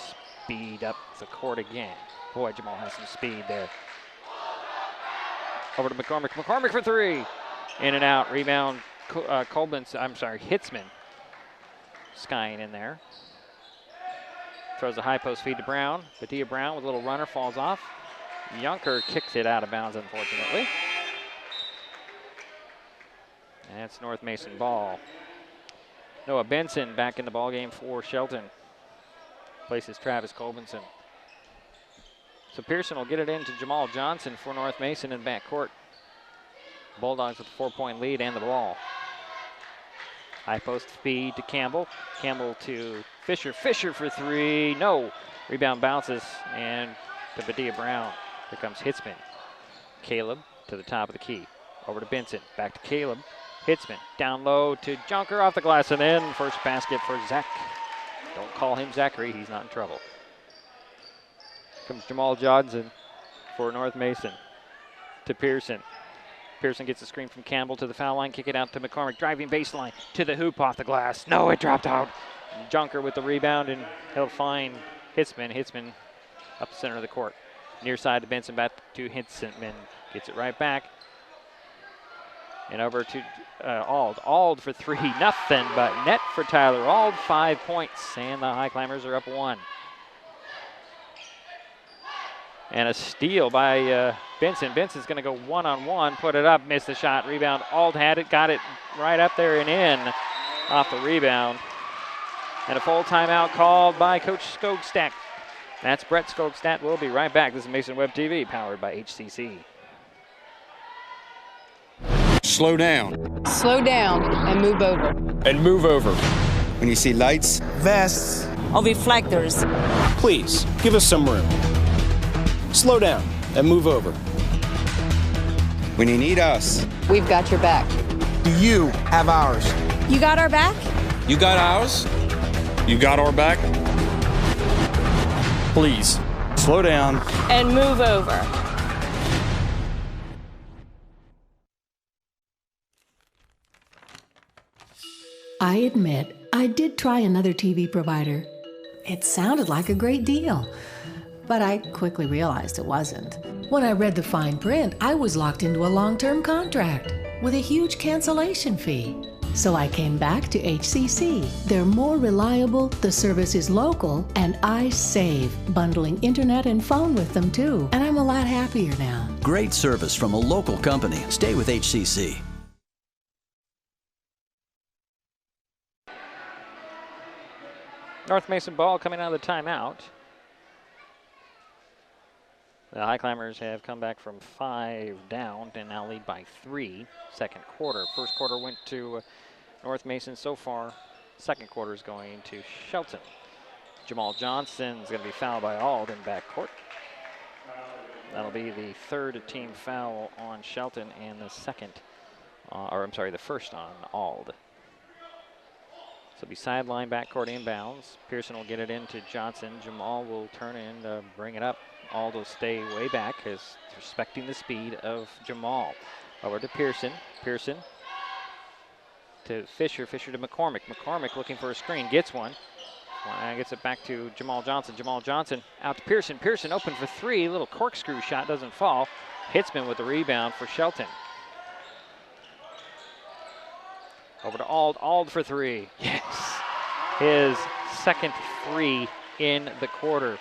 speed up the court again. Boy, Jamal has some speed there. Over to McCormick. McCormick for 3. In and out. Rebound. Hitzman. Skying in there. Throws a high post feed to Brown. Badia Brown with a little runner, falls off. Yonker kicks it out of bounds, unfortunately. And it's North Mason ball. Noah Benson back in the ball game for Shelton. Places Travis Colbinson. So Pearson will get it into Jamal Johnson for North Mason in backcourt. Bulldogs with a 4-point lead and the ball. High post feed to Campbell. Campbell to Fisher. Fisher for 3. No. Rebound bounces and to Badia Brown. Here comes Hitzman. Caleb to the top of the key. Over to Benson. Back to Caleb. Hitzman down low to Junker off the glass and in. First basket for Zach. Don't call him Zachary. He's not in trouble. Comes Jamal Johnson for North Mason. To Pearson. Pearson gets a screen from Campbell to the foul line. Kick it out to McCormick. Driving baseline to the hoop off the glass. No, it dropped out. Junker with the rebound and he'll find Hitzman. Hitzman up the center of the court. Near side to Benson, back to Hitzman. Gets it right back. And over to Ald. Ald for 3. Nothing but net for Tyler Ald. 5 points. And the Highclimbers are up 1. And a steal by Benson. Benson's going to go one-on-one. Put it up. Missed the shot. Rebound. Ald had it. Got it right up there and in. Off the rebound. And a full timeout called by Coach Skogstad. That's Brett Skogstad. We'll be right back. This is Mason Web TV, powered by HCC. slow down. Slow down and move over. And move over. When you see lights, Vests. Or reflectors. please give us some room. Slow down and move over. When you need us, We've got your back. do you have ours? You got our back? You got ours? You got our back? Please, slow down. And move over. I admit, I did try another TV provider. It sounded like a great deal, but I quickly realized it wasn't. When I read the fine print, I was locked into a long-term contract with a huge cancellation fee. So I came back to HCC. They're more reliable, the service is local, and I save, bundling internet and phone with them too. And I'm a lot happier now. Great service from a local company. Stay with HCC. North Mason ball coming out of the timeout. The Highclimbers have come back from 5 down and now lead by 3 second quarter. First quarter went to North Mason so far. Second quarter is going to Shelton. Jamal Johnson's going to be fouled by Ald in backcourt. That'll be the third team foul on Shelton and the the first on Ald. So it'll be sideline backcourt inbounds. Pearson will get it into Johnson. Jamal will turn and bring it up. Ald will stay way back, respecting the speed of Jamal. Over to Pearson. Pearson to Fisher. Fisher to McCormick. McCormick looking for a screen. Gets one. Gets it back to Jamal Johnson. Jamal Johnson out to Pearson. Pearson open for 3. Little corkscrew shot doesn't fall. Hitzman with the rebound for Shelton. Over to Ald. Ald for 3. Yes. His second 3 in the quarter.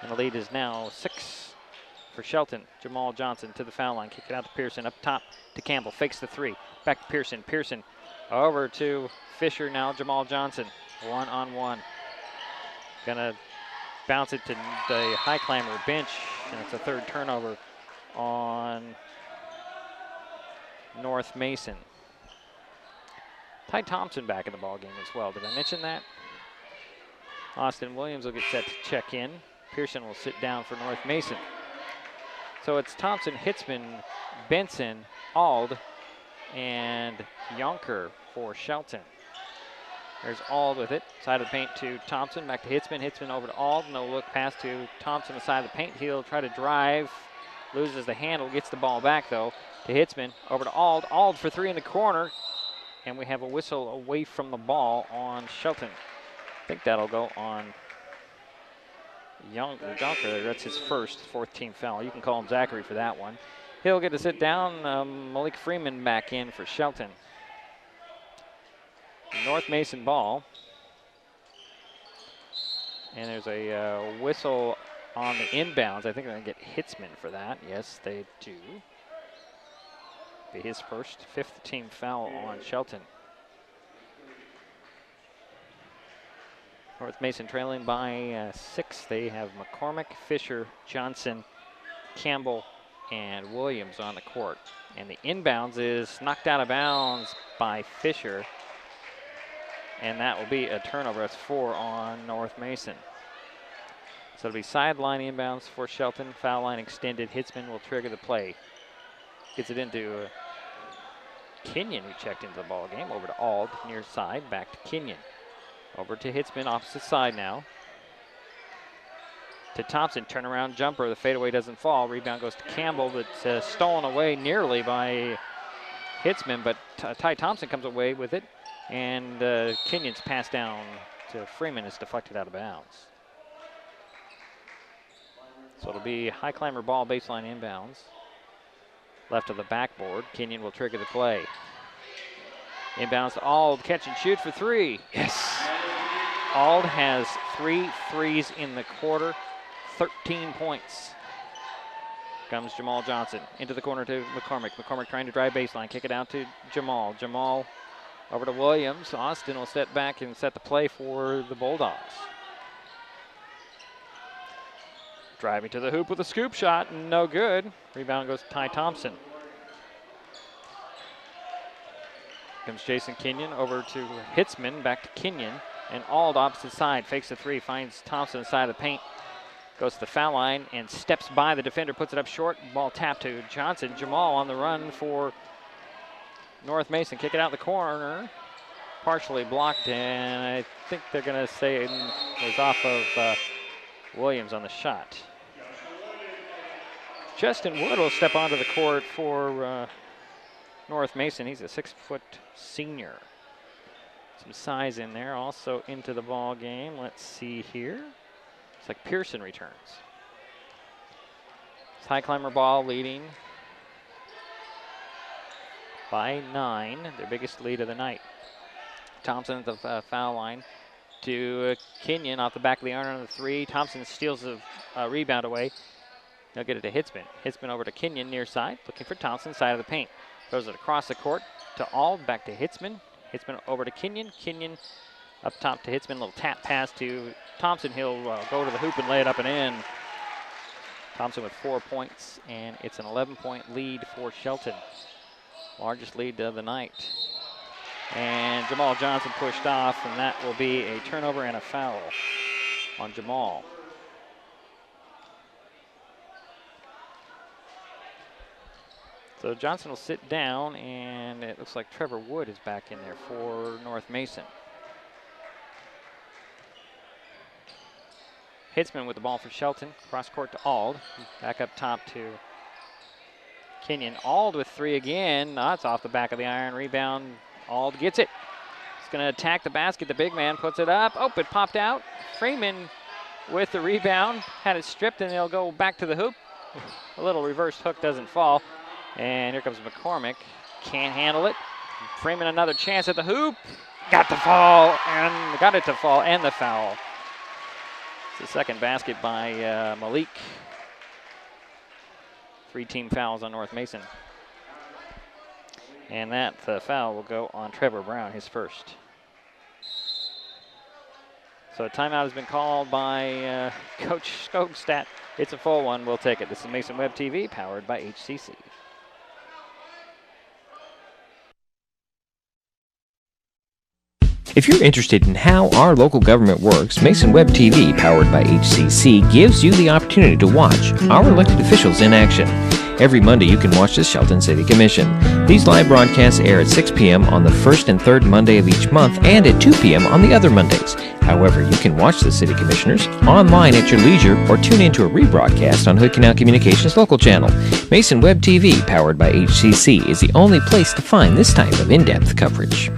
And the lead is now 6 for Shelton. Jamal Johnson to the foul line. Kick it out to Pearson. Up top to Campbell. Fakes the 3. Back to Pearson. Pearson over to Fisher now. Jamal Johnson. 1-on-1. Gonna bounce it to the Highclimber bench. And it's a third turnover on North Mason. Ty Thompson back in the ball game as well. Did I mention that? Austin Williams will get set to check in. Pearson will sit down for North Mason. So it's Thompson, Hitzman, Benson, Ald, and Yonker for Shelton. There's Ald with it. Side of the paint to Thompson. Back to Hitzman. Hitzman over to Ald. No look pass to Thompson on the side of the paint. He'll try to drive. Loses the handle. Gets the ball back, though, to Hitzman. Over to Ald. Ald for 3 in the corner. And we have a whistle away from the ball on Shelton. I think that'll go on Yonker. That's his fourth team foul. You can call him Zachary for that one. He'll get to sit down. Malik Freeman back in for Shelton. North Mason ball. And there's a whistle on the inbounds. I think they're going to get Hitzman for that. Yes, they do. Be his first, 5th team foul on Shelton. North Mason trailing by 6. They have McCormick, Fisher, Johnson, Campbell, and Williams on the court. And the inbounds is knocked out of bounds by Fisher. And that will be a turnover. That's 4 on North Mason. So it'll be sideline inbounds for Shelton. Foul line extended. Hitzman will trigger the play. Gets it into Kenyon, who checked into the ball game. Over to Ald, near side. Back to Kenyon. Over to Hitzman, opposite side now. To Thompson, turnaround jumper. The fadeaway doesn't fall. Rebound goes to Campbell. That's stolen away nearly by Hitzman, but Ty Thompson comes away with it. And Kenyon's pass down to Freeman is deflected out of bounds. So it'll be Highclimber ball, baseline inbounds. Left of the backboard. Kenyon will trigger the play. Inbounds to Ald. Catch and shoot for 3. Yes. Ald has 3 threes in the quarter. 13 points. Comes Jamal Johnson. Into the corner to McCormick. McCormick trying to drive baseline. Kick it out to Jamal. Jamal over to Williams. Austin will step back and set the play for the Bulldogs. Driving to the hoop with a scoop shot. No good. Rebound goes to Ty Thompson. Comes Jason Kenyon over to Hitzman, back to Kenyon, and Ald opposite side, fakes the three, finds Thompson inside of the paint, goes to the foul line and steps by the defender, puts it up short, ball tapped to Johnson. Jamal on the run for North Mason, kick it out the corner, partially blocked, and I think they're going to say it was off of Williams on the shot. Justin Wood will step onto the court for North Mason. He's a 6-foot senior. Some size in there. Also into the ball game. Let's see here. It's like Pearson returns. It's Highclimber ball leading by 9. Their biggest lead of the night. Thompson at the foul line to Kenyon off the back of the iron on the three. Thompson steals the rebound away. He'll get it to Hitzman. Hitzman over to Kenyon near side, looking for Thompson, side of the paint. Throws it across the court to Ald, back to Hitzman. Hitzman over to Kenyon. Kenyon up top to Hitzman. Little tap pass to Thompson. He'll go to the hoop and lay it up and in. Thompson with 4 points, and it's an 11-point lead for Shelton. Largest lead of the night. And Jamal Johnson pushed off, and that will be a turnover and a foul on Jamal. So Johnson will sit down, and it looks like Trevor Wood is back in there for North Mason. Hitzman with the ball for Shelton. Cross court to Ald. Back up top to Kenyon. Ald with three again. That's off the back of the iron. Rebound. Ald gets it. He's going to attack the basket. The big man puts it up. Oh, it popped out. Freeman with the rebound. Had it stripped, and they'll go back to the hoop. A little reverse hook doesn't fall. And here comes McCormick. Can't handle it. Freeman another chance at the hoop. Got the fall, and got it to fall, and the foul. It's the second basket by Malik. 3 team fouls on North Mason. And that foul will go on Trevor Brown, his first. So a timeout has been called by Coach Skogstad. It's a full one. We'll take it. This is Mason Web TV, powered by HCC. If you're interested in how our local government works, Mason Web TV, powered by HCC, gives you the opportunity to watch our elected officials in action. Every Monday you can watch the Shelton City Commission. These live broadcasts air at 6 p.m. on the first and third Monday of each month and at 2 p.m. on the other Mondays. However, you can watch the City Commissioners online at your leisure or tune into a rebroadcast on Hood Canal Communications local channel. Mason Web TV, powered by HCC, is the only place to find this type of in-depth coverage.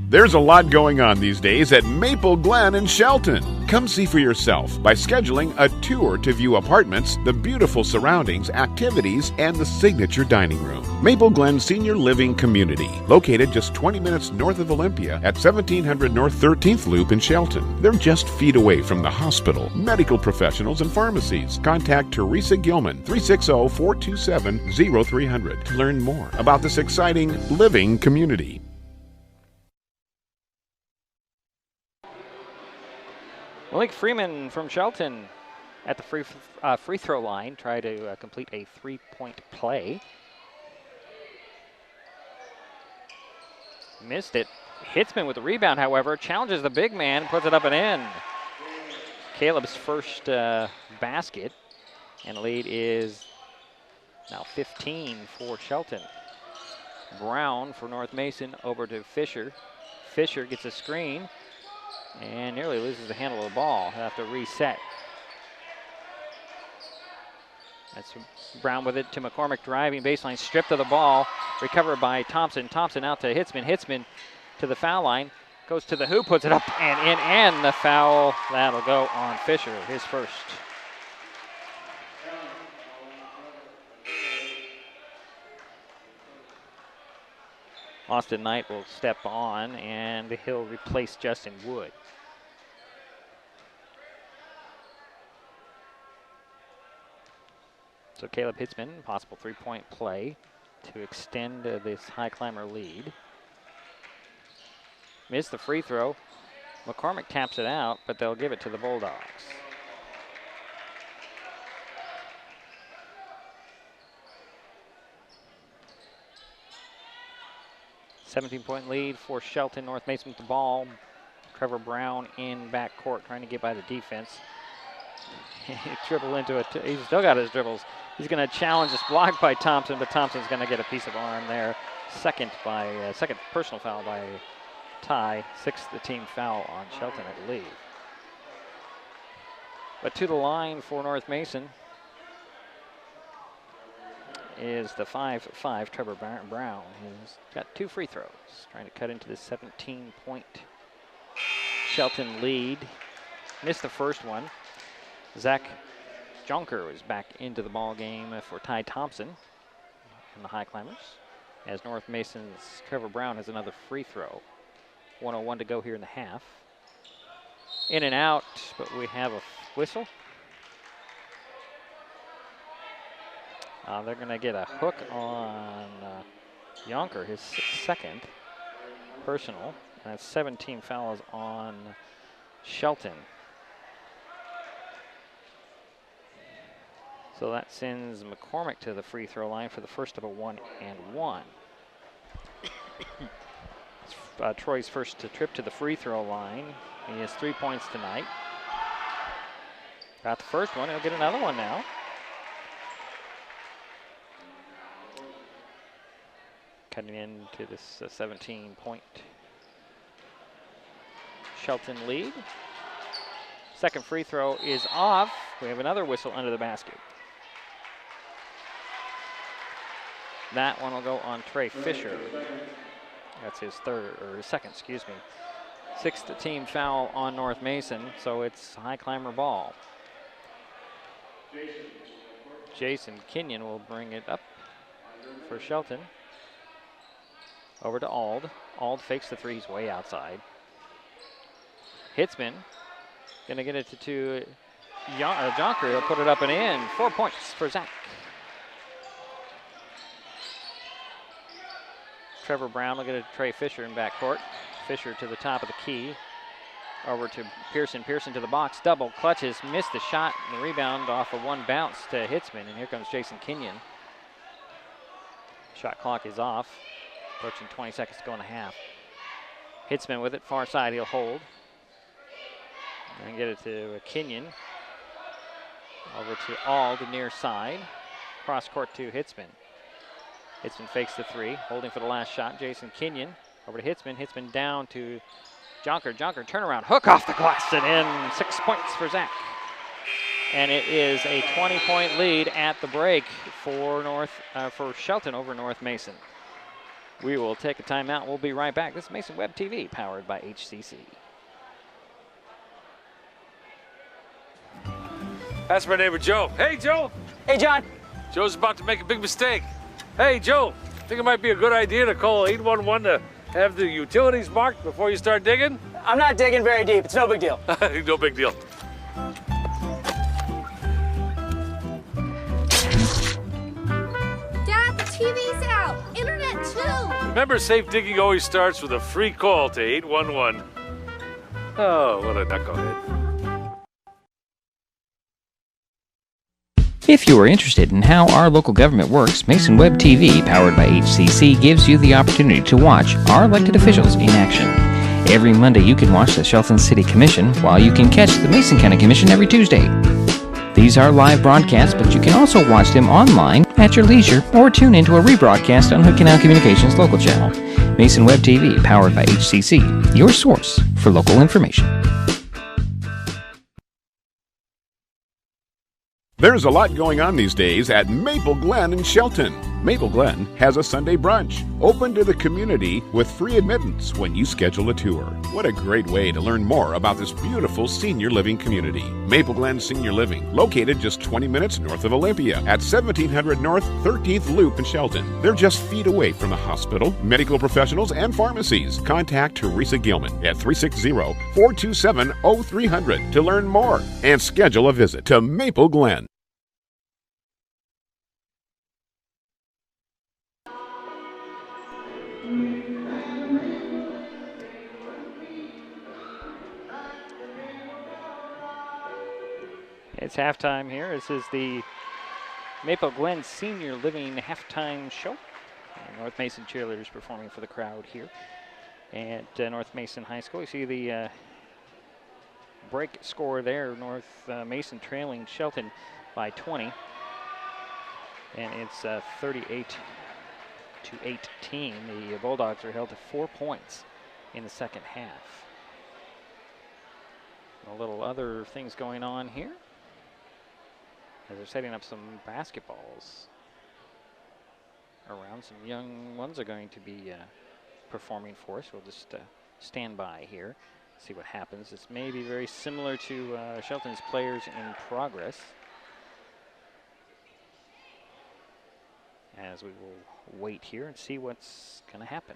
There's a lot going on these days at Maple Glen in Shelton. Come see for yourself by scheduling a tour to view apartments, the beautiful surroundings, activities, and the signature dining room. Maple Glen Senior Living Community, located just 20 minutes north of Olympia at 1700 North 13th Loop in Shelton. They're just feet away from the hospital, medical professionals, and pharmacies. Contact Teresa Gilman, 360-427-0300 to learn more about this exciting living community. Malik Freeman from Shelton at the free throw line, try to complete a 3-point play. Missed it. Hitzman with the rebound, however, challenges the big man, puts it up and in. Caleb's first basket, and the lead is now 15 for Shelton. Brown for North Mason over to Fisher. Fisher gets a screen and nearly loses the handle of the ball. He'll have to reset. That's Brown with it to McCormick, driving baseline, stripped of the ball, recovered by Thompson. Thompson out to Hitzman. Hitzman to the foul line, goes to the hoop, puts it up and in, and the foul. That'll go on Fisher, his first. Austin Knight will step on, and he'll replace Justin Wood. So Caleb Hitzman, possible 3-point play to extend this Highclimber lead. Missed the free throw. McCormick taps it out, but they'll give it to the Bulldogs. 17-point lead for Shelton. North Mason with the ball. Trevor Brown in backcourt trying to get by the defense. He dribbled into it. He's still got his dribbles. He's going to challenge this block by Thompson, but Thompson's going to get a piece of arm there. Second personal foul by Ty. Sixth the team foul on Shelton, I believe. But to the line for North Mason is the 5'5" Trevor Brown. He's got 2 free throws, trying to cut into the 17-point Shelton lead. Missed the first one. Zach Jonker was back into the ball game for Ty Thompson and the Highclimbers, as North Mason's Trevor Brown has another free throw. 1:01 to go here in the half. In and out, but we have a whistle. They're going to get a hook on Jonker, his second personal. And that's 17 fouls on Shelton. So that sends McCormick to the free throw line for the first of a 1-and-1. Troy's first trip to the free throw line. He has 3 points tonight. Got the first one, he'll get another one now. Cutting into this 17-point Shelton lead. Second free throw is off. We have another whistle under the basket. That one will go on Trey Fisher. That's his second, excuse me. Sixth team foul on North Mason, so it's Highclimber ball. Jason Kenyon will bring it up for Shelton. Over to Ald. Ald fakes the three, he's way outside. Hitzman, gonna get it to Jonker, he'll put it up and in. 4 points for Zach. Trevor Brown will get it to Trey Fisher in backcourt. Fisher to the top of the key. Over to Pearson. Pearson to the box. Double clutches. Missed the shot. And the rebound off of one bounce to Hitzman. And here comes Jason Kenyon. Shot clock is off. Approaching 20 seconds to go in the half. Hitzman with it. Far side. He'll hold. And get it to Kenyon. Over to Ald, the near side. Cross court to Hitzman. Hitzman fakes the three, holding for the last shot. Jason Kenyon over to Hitzman. Hitzman down to Jonker. Jonker turnaround, hook off the glass and in. 6 points for Zach. And it is a 20-point lead at the break for Shelton over North Mason. We will take a timeout. We'll be right back. This is Mason Web TV, powered by HCC. That's my neighbor Joe. Hey, Joe. Hey, John. Joe's about to make a big mistake. Hey, Joe, I think it might be a good idea to call 811 to have the utilities marked before you start digging. I'm not digging very deep. It's no big deal. No big deal. Dad, the TV's out. Internet, too. Remember, safe digging always starts with a free call to 811. Oh, what a knucklehead. If you are interested in how our local government works, Mason Web TV, powered by HCC, gives you the opportunity to watch our elected officials in action. Every Monday you can watch the Shelton City Commission, while you can catch the Mason County Commission every Tuesday. These are live broadcasts, but you can also watch them online at your leisure or tune into a rebroadcast on Hood Canal Communications local channel. Mason Web TV, powered by HCC, your source for local information. There's a lot going on these days at Maple Glen in Shelton. Maple Glen has a Sunday brunch, open to the community with free admittance when you schedule a tour. What a great way to learn more about this beautiful senior living community. Maple Glen Senior Living, located just 20 minutes north of Olympia at 1700 North 13th Loop in Shelton. They're just feet away from the hospital, medical professionals, and pharmacies. Contact Teresa Gilman at 360-427-0300 to learn more and schedule a visit to Maple Glen. It's halftime here. This is the Maple Glen Senior Living halftime show. North Mason cheerleaders performing for the crowd here at North Mason High School. You see the break score there. North Mason trailing Shelton by 20. And it's 38-18. The Bulldogs are held to 4 points in the second half. A little other things going on here as they're setting up some basketballs around. Some young ones are going to be performing for us. We'll just stand by here, see what happens. This may be very similar to Shelton's players in progress, as we will wait here and see what's going to happen.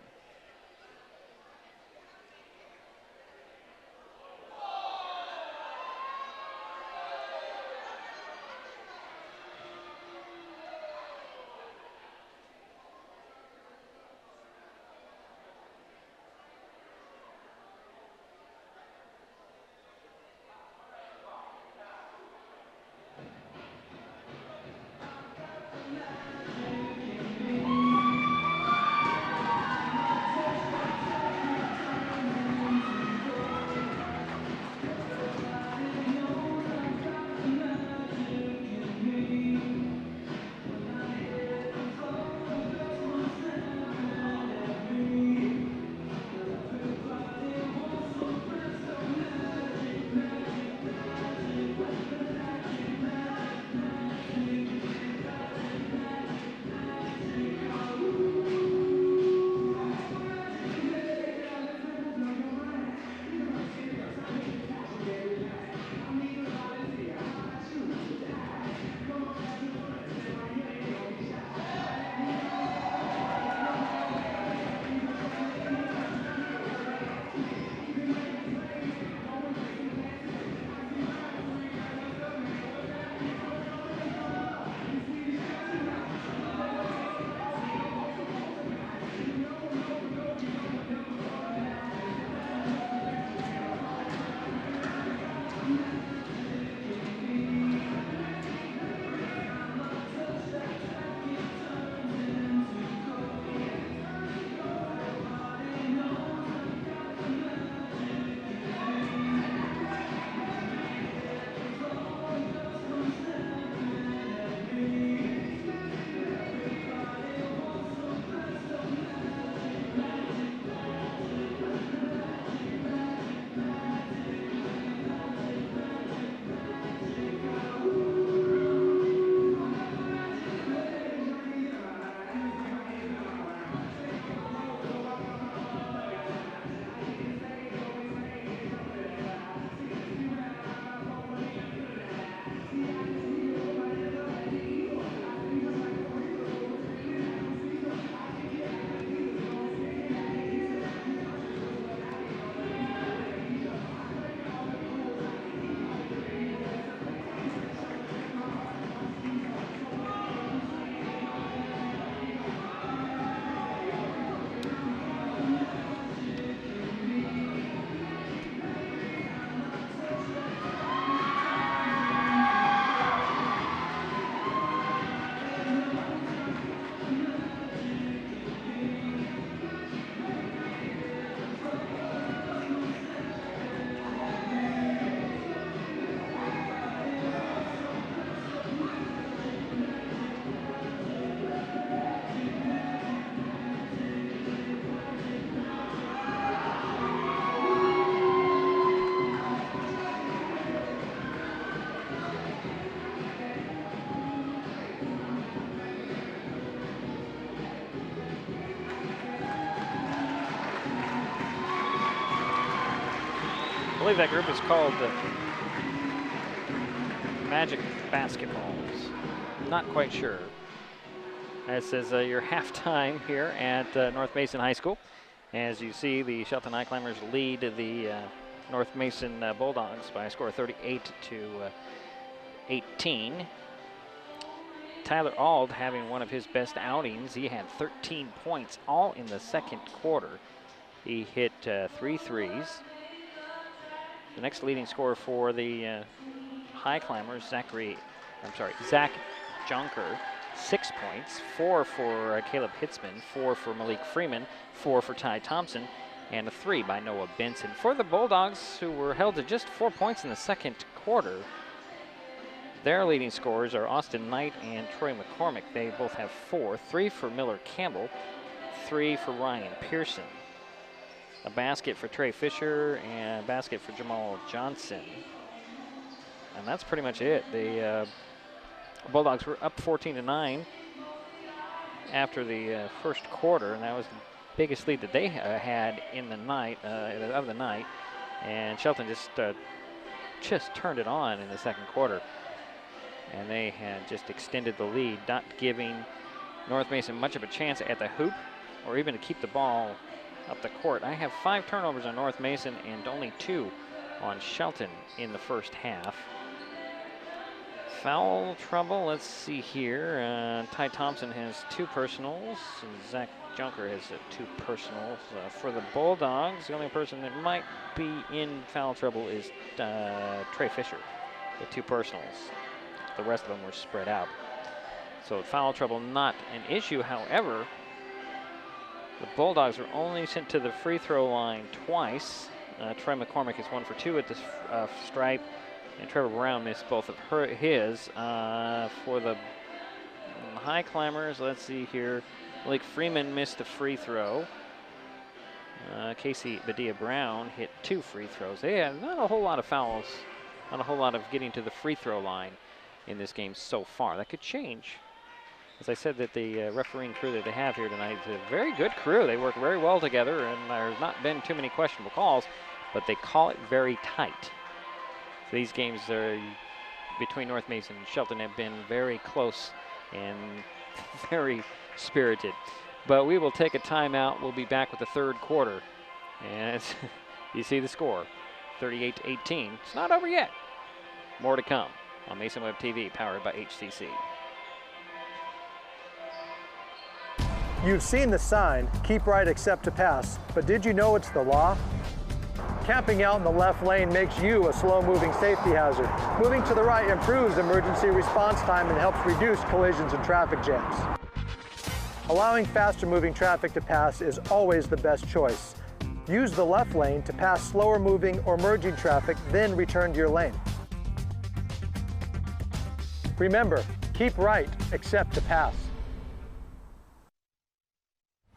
I believe that group is called the Magic Basketballs. Not quite sure. This is your halftime here at North Mason High School. As you see, the Shelton Highclimbers lead the North Mason Bulldogs by a score of 38-18. Tyler Auld having one of his best outings. He had 13 points all in the second quarter. He hit 3 threes. The next leading scorer for the Highclimbers, Zach Junker, 6 points, 4 for Caleb Hitzman, 4 for Malik Freeman, 4 for Ty Thompson, and a 3 by Noah Benson. For the Bulldogs, who were held to just 4 points in the second quarter, their leading scorers are Austin Knight and Troy McCormick. They both have 4, 3 for Miller Campbell, 3 for Ryan Pearson. A basket for Trey Fisher and a basket for Jamal Johnson. And that's pretty much it. The Bulldogs were up 14-9 after the first quarter, and that was the biggest lead that they had in the night of the night. And Shelton just turned it on in the second quarter, and they had just extended the lead, not giving North Mason much of a chance at the hoop or even to keep the ball up the court. I have 5 turnovers on North Mason and only 2 on Shelton in the first half. Foul trouble, let's see here. Ty Thompson has 2 personals, and Zach Junker has 2 personals. For the Bulldogs, the only person that might be in foul trouble is Trey Fisher with 2 personals. The rest of them were spread out. So foul trouble not an issue. However, the Bulldogs were only sent to the free throw line twice. Troy McCormick is 1 for 2 at the stripe, and Trevor Brown missed both of his. For the Highclimbers, let's see here. Malik Freeman missed a free throw. Casey Badia Brown hit 2 free throws. They had not a whole lot of fouls, not a whole lot of getting to the free throw line in this game so far. That could change. As I said, that the refereeing crew that they have here tonight is a very good crew. They work very well together, and there's not been too many questionable calls, but they call it very tight. So these games between North Mason and Shelton have been very close and very spirited. But we will take a timeout. We'll be back with the third quarter. And you see the score, 38-18. It's not over yet. More to come on Mason Web TV, powered by HCC. You've seen the sign, keep right except to pass, but did you know it's the law? Camping out in the left lane makes you a slow-moving safety hazard. Moving to the right improves emergency response time and helps reduce collisions and traffic jams. Allowing faster-moving traffic to pass is always the best choice. Use the left lane to pass slower-moving or merging traffic, then return to your lane. Remember, keep right except to pass.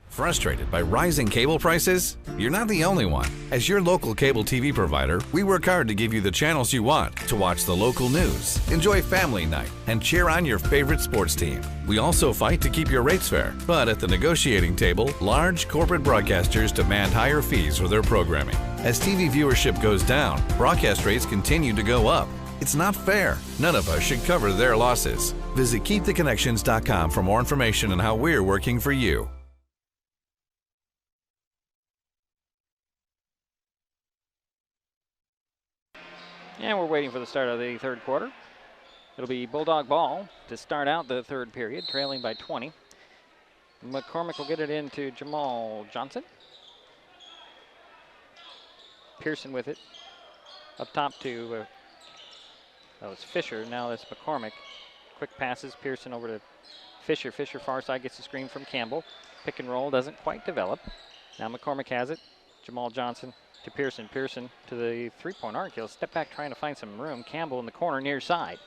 Frustrated by rising cable prices? You're not the only one. As your local cable TV provider, we work hard to give you the channels you want to watch the local news, enjoy family night, and cheer on your favorite sports team. We also fight to keep your rates fair, but at the negotiating table, large corporate broadcasters demand higher fees for their programming. As TV viewership goes down, broadcast rates continue to go up. It's not fair. None of us should cover their losses. Visit keeptheconnections.com for more information on how we're working for you. And we're waiting for the start of the third quarter. It'll be Bulldog ball to start out the third period, trailing by 20. McCormick will get it into Jamal Johnson. Pearson with it. Up top to, that was Fisher. Now that's McCormick. Quick passes, Pearson over to Fisher. Fisher far side gets the screen from Campbell. Pick and roll doesn't quite develop. Now McCormick has it. Jamal Johnson to Pearson. Pearson to the three-point arc. He'll step back trying to find some room. Campbell in the corner near side.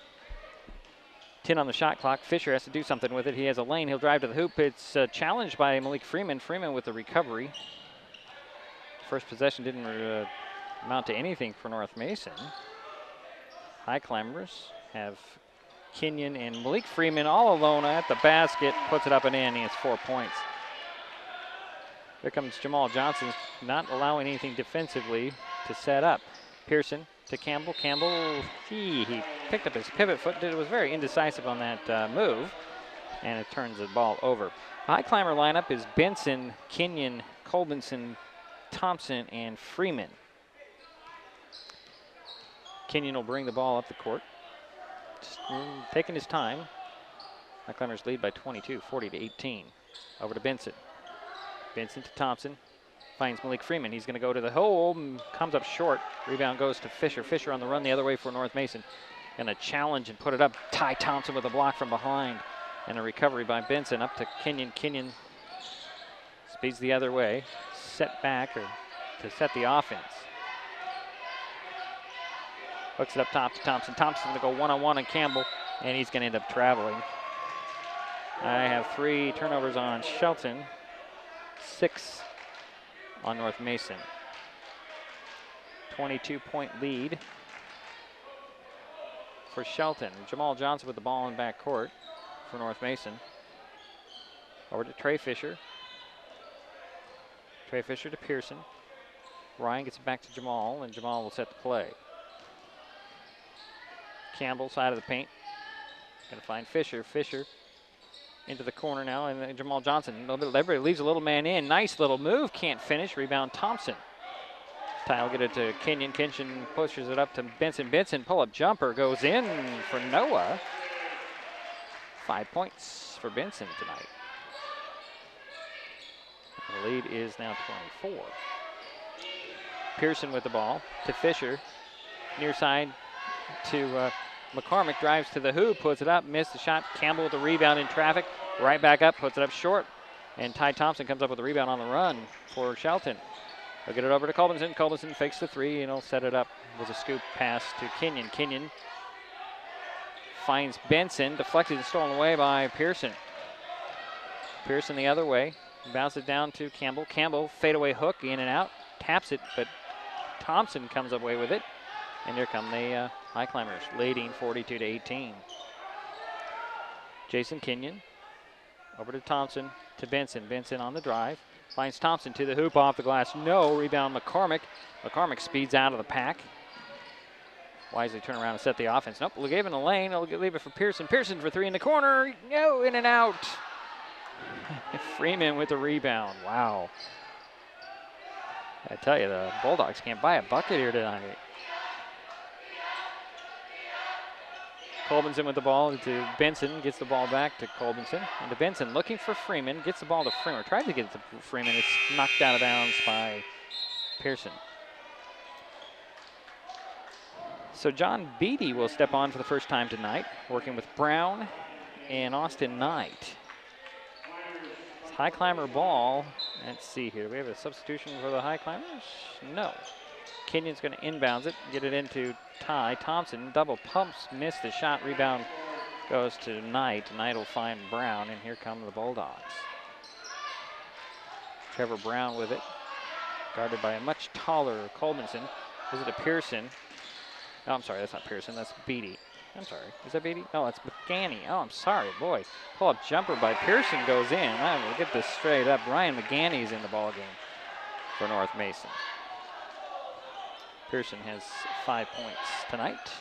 10 on the shot clock. Fisher has to do something with it. He has a lane. He'll drive to the hoop. It's challenged by Malik Freeman. Freeman with the recovery. First possession didn't amount to anything for North Mason. Highclimbers have Kenyon and Malik Freeman all alone at the basket. Puts it up and in. He has 4 points. Here comes Jamal Johnson, not allowing anything defensively to set up. Pearson to Campbell. Campbell, he picked up his pivot foot. It was very indecisive on that move, and it turns the ball over. The Highclimber lineup is Benson, Kenyon, Colbinson, Thompson, and Freeman. Kenyon will bring the ball up the court. Just taking his time. Highclimbers lead by 22, 40-18. Over to Benson. Benson to Thompson, finds Malik Freeman. He's going to go to the hole, comes up short. Rebound goes to Fisher. Fisher on the run the other way for North Mason. Going to challenge and put it up. Ty Thompson with a block from behind. And a recovery by Benson up to Kenyon. Kenyon speeds the other way. Set back or to set the offense. Hooks it up top to Thompson. Thompson's going to go one-on-one on Campbell, and he's going to end up traveling. I have 3 turnovers on Shelton, 6 on North Mason. 22-point lead for Shelton. Jamal Johnson with the ball in backcourt for North Mason. Over to Trey Fisher. Trey Fisher to Pearson. Ryan gets it back to Jamal, and Jamal will set the play. Campbell, side of the paint. Going to find Fisher. Fisher into the corner now, and Jamal Johnson. Everybody leaves a little man in. Nice little move. Can't finish. Rebound Thompson. Ty will get it to Kenyon. Kenyon pushes it up to Benson. Benson, pull-up jumper goes in for Noah. 5 points for Benson tonight. The lead is now 24. Pearson with the ball to Fisher. Near side to McCormick, drives to the hoop, puts it up, missed the shot. Campbell with the rebound in traffic, right back up, puts it up short. And Ty Thompson comes up with the rebound on the run for Shelton. They'll get it over to Colbinson. Colbinson fakes the 3 and he'll set it up with a scoop pass to Kenyon. Kenyon finds Benson, deflected and stolen away by Pearson. Pearson the other way, bounces it down to Campbell. Campbell, fadeaway hook, in and out, taps it, but Thompson comes away with it. And here come the Highclimbers, leading 42-18. Jason Kenyon over to Thompson to Benson. Benson on the drive. Finds Thompson to the hoop, off the glass. No. Rebound McCormick. McCormick speeds out of the pack. Wisely turn around and set the offense. Nope, we gave him the lane. He'll leave it for Pearson. Pearson for 3 in the corner. No, in and out. Freeman with the rebound. Wow. I tell you, the Bulldogs can't buy a bucket here tonight. Colbinson with the ball to Benson, gets the ball back to Colbinson. And to Benson, looking for Freeman, gets the ball to Freeman, tries to get it to Freeman. It's knocked out of bounds by Pearson. So John Beatty will step on for the first time tonight, working with Brown and Austin Knight. It's Highclimber ball. Let's see here. Do we have a substitution for the Highclimbers? No. Kenyon's going to inbounds it, get it into Ty Thompson. Double pumps, missed the shot. Rebound goes to Knight. Knight will find Brown, and here come the Bulldogs. Trevor Brown with it, guarded by a much taller Colbinson. Is it a Pearson? Oh, I'm sorry, that's not Pearson, that's Beatty. I'm sorry, is that Beatty? No, it's McGanny. Oh, I'm sorry, boy. Pull-up jumper by Pearson goes in. I'm gonna get this straight up. Ryan McGanny's in the ballgame for North Mason. Pearson has 5 points tonight.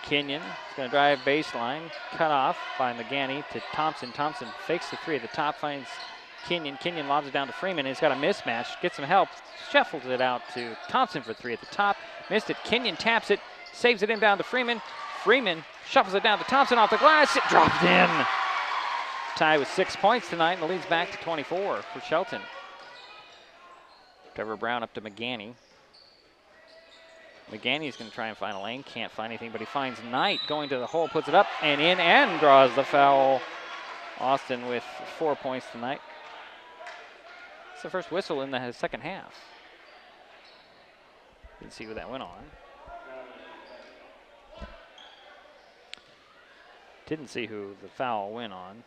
Kenyon is going to drive baseline, cut off by McGanny to Thompson. Thompson fakes the 3 at the top, finds Kenyon. Kenyon lobs it down to Freeman. He's got a mismatch, gets some help, shuffles it out to Thompson for 3 at the top. Missed it. Kenyon taps it, saves it inbound to Freeman. Freeman shuffles it down to Thompson off the glass. It dropped in. Ty with 6 points tonight and the lead's back to 24 for Shelton. Trevor Brown up to McGanny. McGanny's going to try and find a lane. Can't find anything, but he finds Knight going to the hole, puts it up and in and draws the foul. Austin with 4 points tonight. It's the first whistle in the second half. Didn't see what that went on. Didn't see who the foul went on.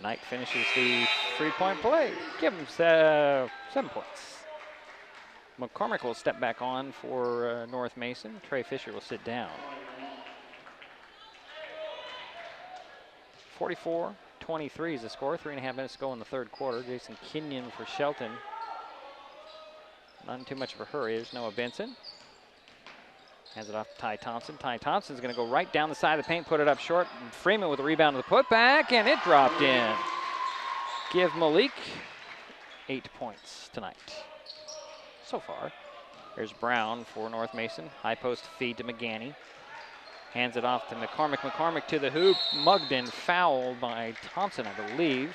Knight finishes the three-point play. Give him 7 points. McCormick will step back on for North Mason. Trey Fisher will sit down. 44-23 is the score. 3.5 minutes to go in the third quarter. Jason Kenyon for Shelton. Not in too much of a hurry. There's Noah Benson. Hands it off to Ty Thompson. Ty Thompson's going to go right down the side of the paint, put it up short. Freeman with a rebound to the putback, and it dropped in. Give Malik 8 points tonight so far. There's Brown for North Mason. High post feed to McGanny. Hands it off to McCormick. McCormick to the hoop. Mugged and fouled by Thompson, I believe.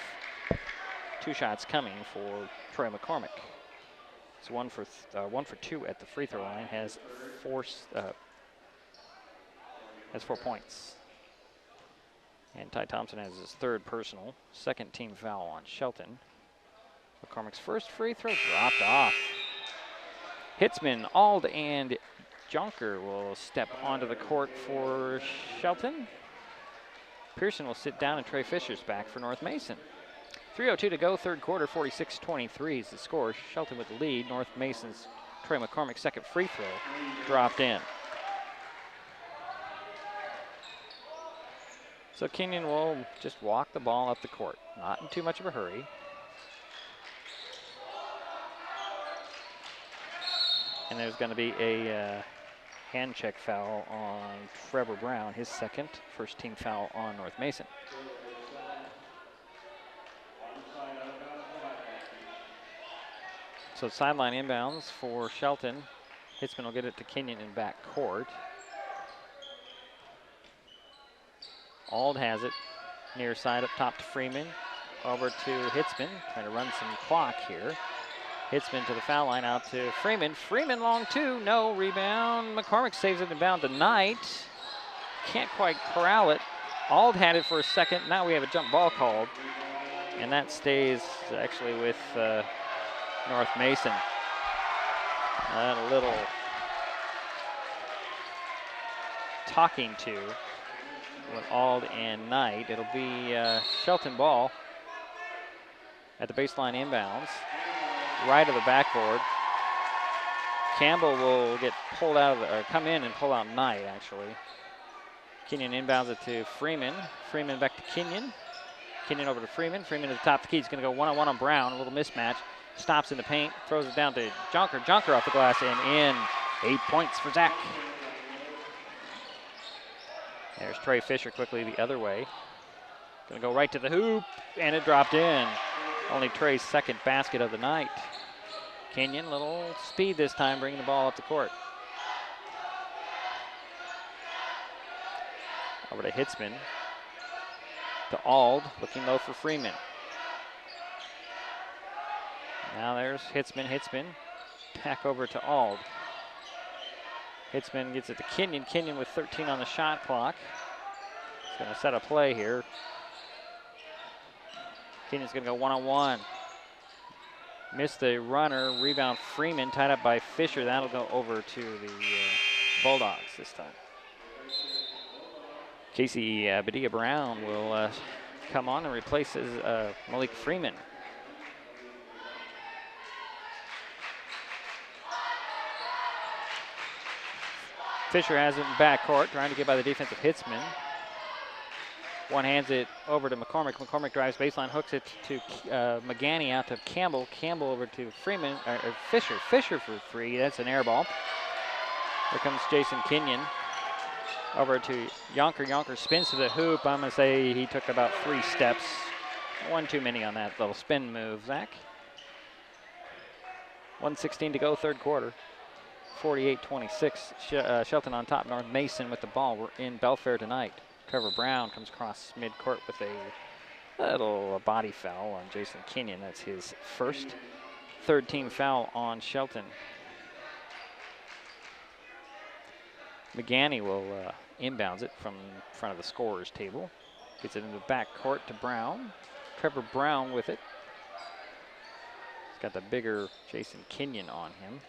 2 shots coming for Troy McCormick. It's 1 for 2 at the free throw line. Has has 4 points. And Ty Thompson has his 3rd personal. 2nd team foul on Shelton. McCormick's first free throw dropped off. Hitzman, Ald, and Jonker will step onto the court for Shelton. Pearson will sit down, and Trey Fisher's back for North Mason. 3:02 to go, 3rd quarter, 46-23 is the score. Shelton with the lead. North Mason's Trey McCormick's 2nd free throw dropped in. So Kenyon will just walk the ball up the court, not in too much of a hurry. And there's going to be a hand check foul on Trevor Brown, his 2nd, 1st team foul on North Mason. So sideline inbounds for Shelton. Hitzman will get it to Kenyon in back court. Ald has it near side up top to Freeman. Over to Hitzman, trying to run some clock here. Hitzman to the foul line, out to Freeman. Freeman long 2, no rebound. McCormick saves it inbound to Knight. Can't quite corral it. Ald had it for a second. Now we have a jump ball called. And that stays actually with North Mason. A little talking to with Ald and Knight. It'll be Shelton ball at the baseline inbounds. Right of the backboard. Campbell will get pulled out of the, or come in and pull out Knight, actually. Kenyon inbounds it to Freeman. Freeman back to Kenyon. Kenyon over to Freeman. Freeman to the top of the key. He's going to go one-on-one on Brown. A little mismatch. Stops in the paint. Throws it down to Jonker. Jonker off the glass and in. 8 points for Zach. There's Trey Fisher quickly the other way. Going to go right to the hoop, and it dropped in. Only Trey's 2nd basket of the night. Kenyon, little speed this time, bringing the ball up the court. Over to Hitzman. To Ald, looking low for Freeman. Now there's Hitzman. Hitzman back over to Ald. Hitzman gets it to Kenyon. Kenyon with 13 on the shot clock. He's going to set a play here. Kenyon's going to go one-on-one. Missed the runner. Rebound Freeman, tied up by Fisher. That'll go over to the Bulldogs this time. Casey Badia-Brown will come on and replaces Malik Freeman. Fisher has it in backcourt, trying to get by the defensive Hitzman. One hands it over to McCormick. McCormick drives baseline, hooks it to McGanny, out to Campbell. Campbell over to Freeman, or Fisher. Fisher for 3. That's an air ball. Here comes Jason Kenyon. Over to Jonker. Jonker spins to the hoop. I'm going to say he took about 3 steps. One too many on that little spin move, Zach. 1:16 to go, 3rd quarter. 48-26. Shelton on top. North Mason with the ball. We're in Belfair tonight. Trevor Brown comes across midcourt with a little body foul on Jason Kenyon. That's his 1st. 3rd team foul on Shelton. McGanny will inbounds it from front of the scorer's table. Gets it into the back court to Brown. Trevor Brown with it. He's got the bigger Jason Kenyon on him.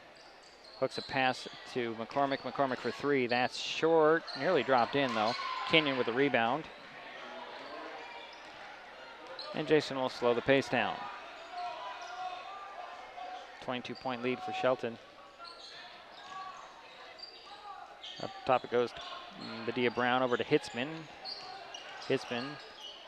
Hooks a pass to McCormick. McCormick for 3. That's short. Nearly dropped in, though. Kenyon with the rebound. And Jason will slow the pace down. 22-point lead for Shelton. Up top it goes to Badia-Brown over to Hitzman. Hitzman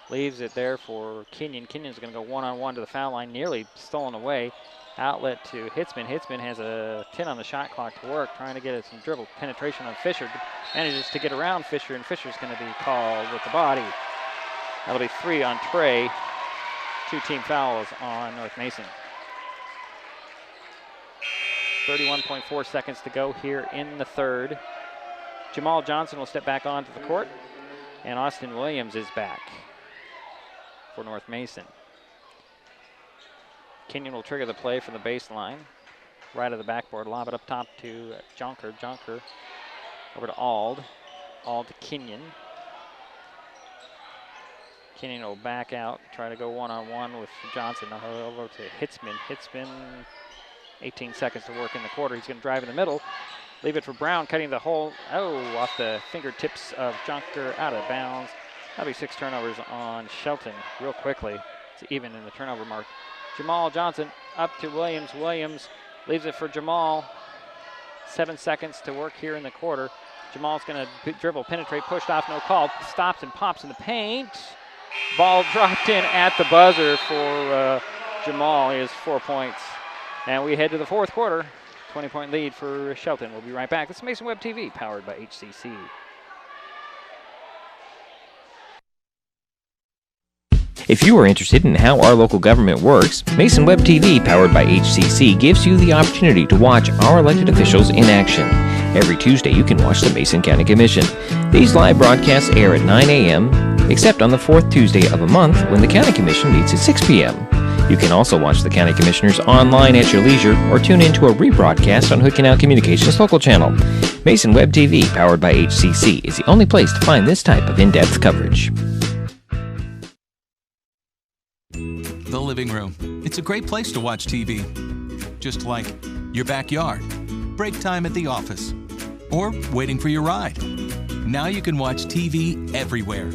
leaves it there for Kenyon. Kenyon's going to go one-on-one to the foul line. Nearly stolen away. Outlet to Hitzman. Hitzman has a 10 on the shot clock to work, trying to get some dribble penetration on Fisher. Manages to get around Fisher, and Fisher's going to be called with the body. That'll be 3 on Trey. 2 team fouls on North Mason. 31.4 seconds to go here in the 3rd. Jamal Johnson will step back onto the court, and Austin Williams is back for North Mason. Kenyon will trigger the play from the baseline. Right of the backboard, lob it up top to Jonker. Jonker over to Ald. All to Kenyon. Kenyon will back out, try to go one-on-one with Johnson. Now over to Hitzman. Hitzman, 18 seconds to work in the quarter. He's going to drive in the middle. Leave it for Brown, cutting the hole. Oh, off the fingertips of Jonker, out of bounds. That'll be 6 turnovers on Shelton real quickly. It's even in the turnover mark. Jamal Johnson up to Williams. Williams leaves it for Jamal. 7 seconds to work here in the quarter. Jamal's going to dribble, penetrate, pushed off, no call. Stops and pops in the paint. Ball dropped in at the buzzer for Jamal. He has 4 points. And we head to the fourth quarter. 20-point lead for Shelton. We'll be right back. This is Mason Web TV, powered by HCC. If you are interested in how our local government works, Mason Web TV, powered by HCC, gives you the opportunity to watch our elected officials in action. Every Tuesday, you can watch the Mason County Commission. These live broadcasts air at 9 a.m., except on the fourth Tuesday of a month when the County Commission meets at 6 p.m. You can also watch the County Commissioners online at your leisure or tune into a rebroadcast on Hood Canal Communications local channel. Mason Web TV, powered by HCC, is the only place to find this type of in-depth coverage. The living room. It's a great place to watch TV. Just like your backyard, break time at the office, or waiting for your ride. Now you can watch TV everywhere.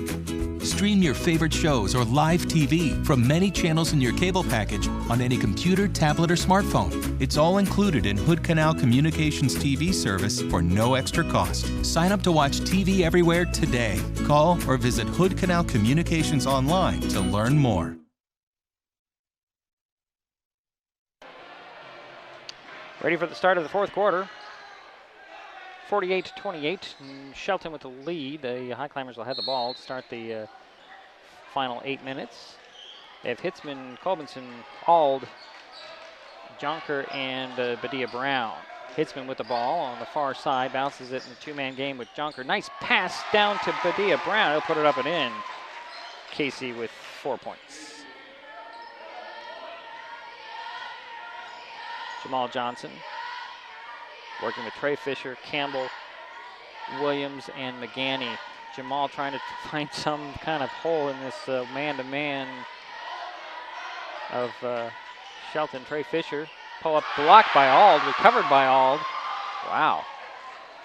Stream your favorite shows or live TV from many channels in your cable package on any computer, tablet, or smartphone. It's all included in Hood Canal Communications TV service for no extra cost. Sign up to watch TV everywhere today. Call or visit Hood Canal Communications online to learn more. Ready for the start of the fourth quarter. 48-28. Shelton with the lead. The Highclimbers will have the ball to start the final 8 minutes. They have Hitzman, Colbinson, Ald, Jonker, and Badia Brown. Hitzman with the ball on the far side. Bounces it in a two-man game with Jonker. Nice pass down to Badia Brown. He'll put it up and in. Casey with 4 points. Jamal Johnson working with Trey Fisher, Campbell, Williams, and McGanny. Jamal trying to find some kind of hole in this man-to-man of Shelton. Trey Fisher, pull up, blocked by Ald, recovered by Ald. Wow.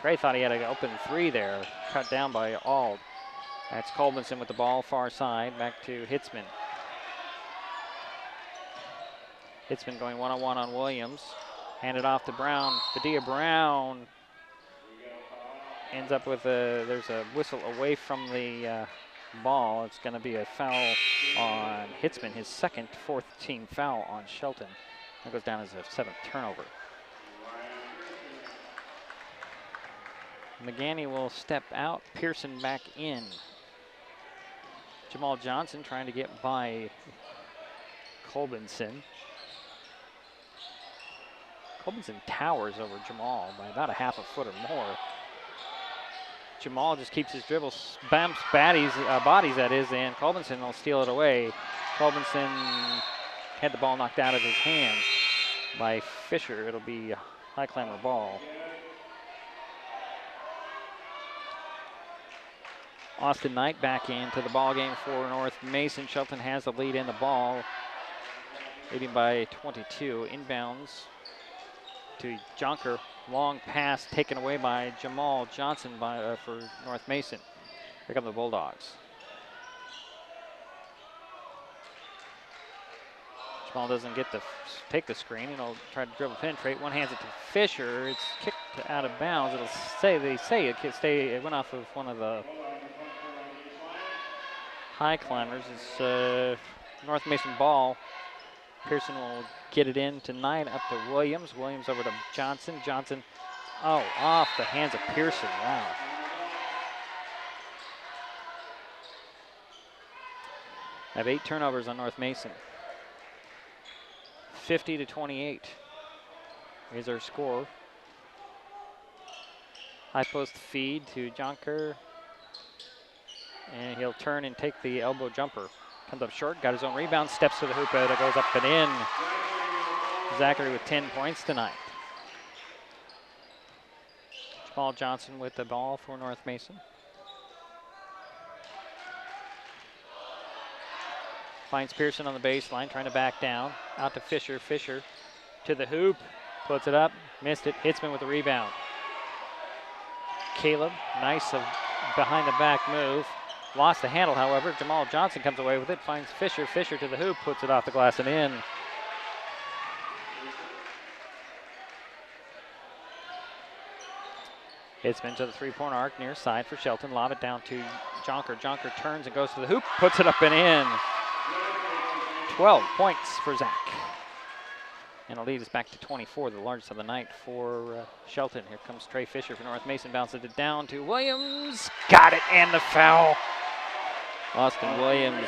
Trey thought he had an open three there, cut down by Ald. That's Colbinson with the ball, far side, back to Hitzman. Hitzman going one-on-one on Williams. Handed off to Brown. Badia Brown ends up with there's a whistle away from the ball. It's going to be a foul on Hitzman, his second, fourth team foul on Shelton. That goes down as a 7th turnover. McGanny will step out, Pearson back in. Jamal Johnson trying to get by Colbinson. Colbinson towers over Jamal by about a half a foot or more. Jamal just keeps his dribble, bumps bodies that is, and Colbinson will steal it away. Colbinson had the ball knocked out of his hands by Fisher. It'll be a Highclimber ball. Austin Knight back into the ball game for North Mason. Shelton has the lead in the ball, leading by 22. Inbounds to Jonker. Long pass taken away by Jamal Johnson for North Mason. Here come the Bulldogs. Jamal doesn't get to take the screen. He'll try to dribble penetrate. One hands it to Fisher. It's kicked out of bounds. They say it went off of one of the Highclimbers. It's North Mason ball. Pearson will get it in tonight, up to Williams. Williams over to Johnson. Johnson, off the hands of Pearson. Wow. I have 8 turnovers on North Mason. 50-28 is our score. High post feed to Jonker. And he'll turn and take the elbow jumper. Comes up short, got his own rebound, steps to the hoop, it goes up and in. Zachary with 10 points tonight. Jamal Johnson with the ball for North Mason. Finds Pearson on the baseline, trying to back down. Out to Fisher. Fisher to the hoop. Puts it up. Missed it. Hitzman with the rebound. Caleb, nice behind the back move. Lost the handle, however. Jamal Johnson comes away with it. Finds Fisher. Fisher to the hoop. Puts it off the glass and in. Hitzman to the three-point arc, near side for Shelton. Lob it down to Jonker. Jonker turns and goes to the hoop. Puts it up and in. 12 points for Zach. And the lead is back to 24, the largest of the night for Shelton. Here comes Trey Fisher for North Mason. Bounces it down to Williams. Got it, and the foul. Austin Williams,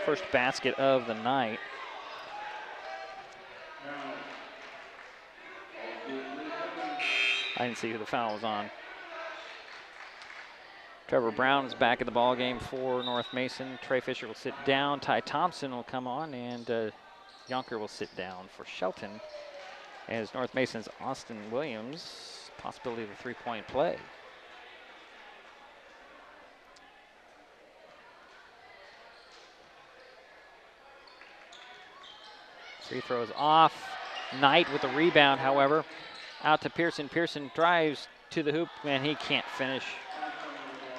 first basket of the night. I didn't see who the foul was on. Trevor Brown is back in the ball game for North Mason. Trey Fisher will sit down. Ty Thompson will come on, and Yonker will sit down for Shelton. As North Mason's Austin Williams, possibility of a three-point play. Free throw is off. Knight with the rebound, however. Out to Pearson. Pearson drives to the hoop, and he can't finish.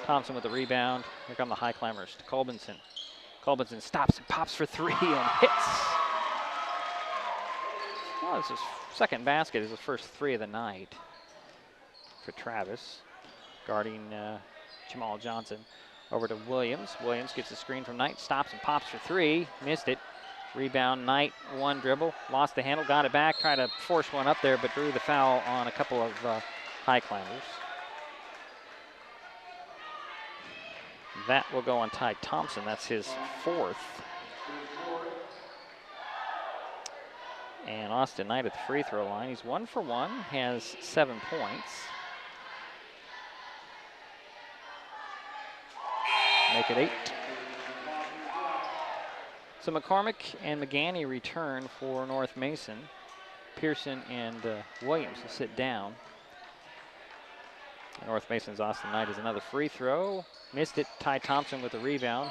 Thompson with the rebound. Here come the Highclimbers to Colbinson. Colbinson stops and pops for three and hits. Well, this is his second basket. Is the first three of the night for Travis, guarding Jamal Johnson. Over to Williams. Williams gets a screen from Knight, stops and pops for three. Missed it. Rebound, Knight, one dribble, lost the handle, got it back, tried to force one up there, but drew the foul on a couple of Highclimbers. That will go on Ty Thompson. That's his fourth. And Austin Knight at the free throw line. He's 1 for 1, has 7 points. Make it 8. So McCormick and McGanny return for North Mason. Pearson and Williams will sit down. North Mason's Austin Knight is another free throw. Missed it. Ty Thompson with the rebound.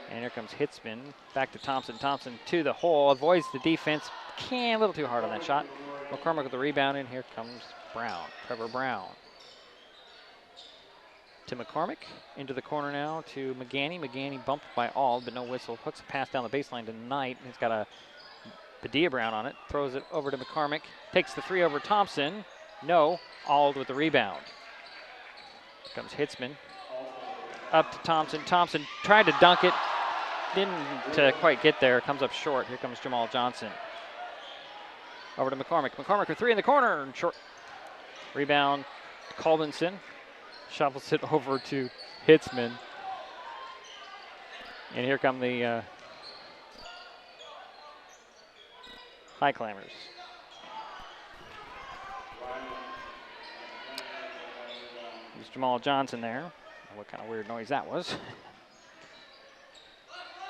And here comes Hitzman. Back to Thompson. Thompson to the hole. Avoids the defense. A little too hard on that shot. McCormick with the rebound, and here comes Brown. Trevor Brown. To McCormick. Into the corner now to McGanny. McGanny bumped by Auld, but no whistle. Hooks a pass down the baseline to Knight. He's got a Padilla Brown on it. Throws it over to McCormick. Takes the three over Thompson. No. Auld with the rebound. Here comes Hitzman. Up to Thompson. Thompson tried to dunk it. Didn't quite get there. Comes up short. Here comes Jamal Johnson. Over to McCormick. McCormick with three in the corner. And short. Rebound. Colbinson. Shovels it over to Hitzman. And here come the Highclimbers. There's Jamal Johnson there. What kind of weird noise that was.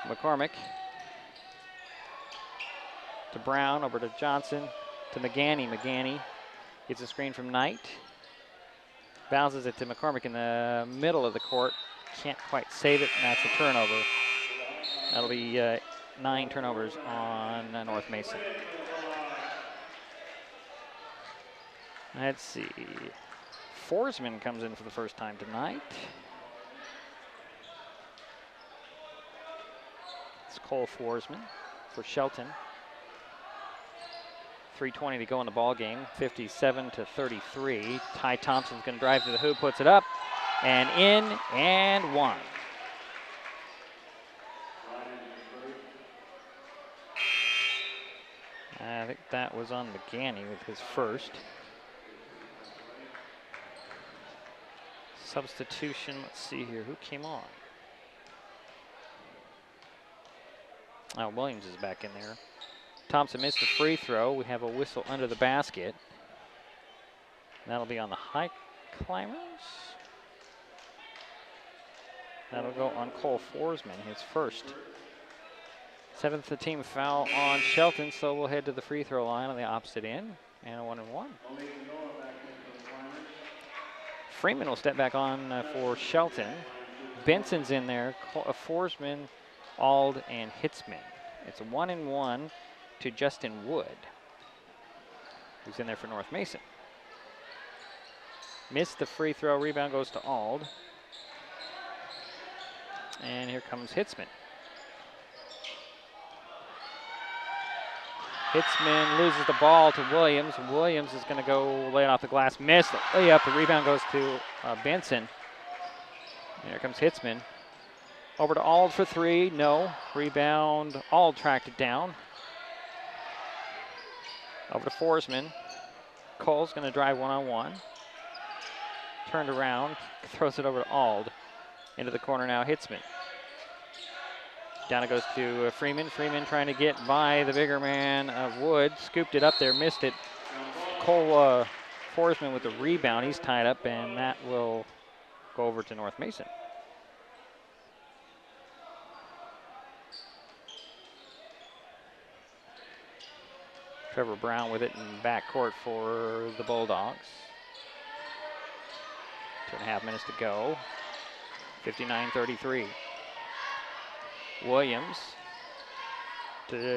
McCormick to Brown, over to Johnson, to McGanny. McGanny gets a screen from Knight. Bounces it to McCormick in the middle of the court. Can't quite save it, and that's a turnover. That'll be 9 turnovers on North Mason. Let's see. Forsman comes in for the first time tonight. It's Cole Forsman for Shelton. 3:20 to go in the ball game, 57-33. Ty Thompson's going to drive to the hoop, puts it up, and in, and one. I think that was on McGanny with his first. Substitution, let's see here, who came on? Oh, Williams is back in there. Thompson missed a free throw. We have a whistle under the basket. That'll be on the Highclimbers. That'll go on Cole Forsman, his first. 7th team foul on Shelton, so we'll head to the free throw line on the opposite end, and a 1-and-1. Freeman will step back on for Shelton. Benson's in there. Forsman Ald and Hitzman. It's a 1-1 to Justin Wood, who's in there for North Mason. Missed the free throw. Rebound goes to Ald. And here comes Hitzman. Hitzman loses the ball to Williams. Williams is going to go lay it off the glass. Missed the layup. The rebound goes to Benson. And here comes Hitzman. Over to Ald for three. No. Rebound. Ald tracked it down. Over to Forsman. Cole's going to drive one-on-one. Turned around. Throws it over to Ald. Into the corner now, Hitzman. Down it goes to Freeman. Freeman trying to get by the bigger man of Wood. Scooped it up there, missed it. Cole Forsman with the rebound. He's tied up, and that will go over to North Mason. Trevor Brown with it in backcourt for the Bulldogs. 2.5 minutes to go. 59-33. Williams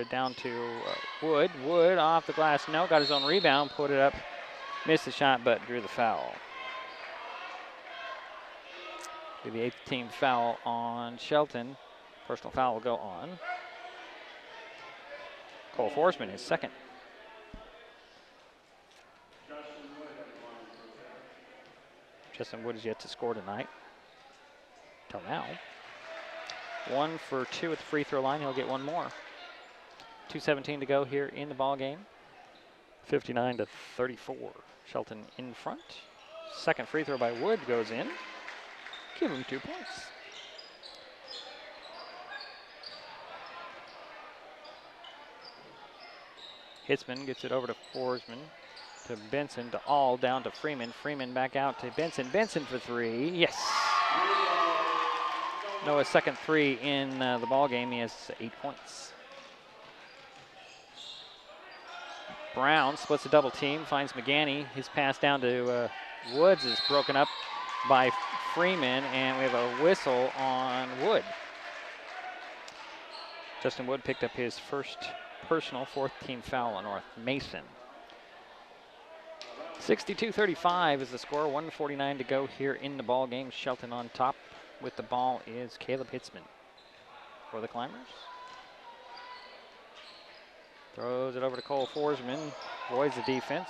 down to Wood. Wood off the glass. No, got his own rebound, put it up, missed the shot, but drew the foul. Be the 8th team foul on Shelton. Personal foul will go on Cole Forsman, his second. Justin Wood is yet to score tonight. Till now. 1 for 2 at the free throw line. He'll get one more. 2:17 to go here in the ball game. 59-34. Shelton in front. Second free throw by Wood goes in. Give him 2 points. Hitzman gets it over to Forsman. To Benson, to Ald, down to Freeman. Freeman back out to Benson. Benson for three. Yes. Noah's second three in the ball game. He has 8 points. Brown splits a double team, finds McGanny. His pass down to Woods is broken up by Freeman, and we have a whistle on Wood. Justin Wood picked up his first personal 4th team foul on North Mason. 62-35 is the score. 1:49 to go here in the ball game. Shelton on top. With the ball is Caleb Hitzman for the Climbers. Throws it over to Cole Forsman. Avoids the defense.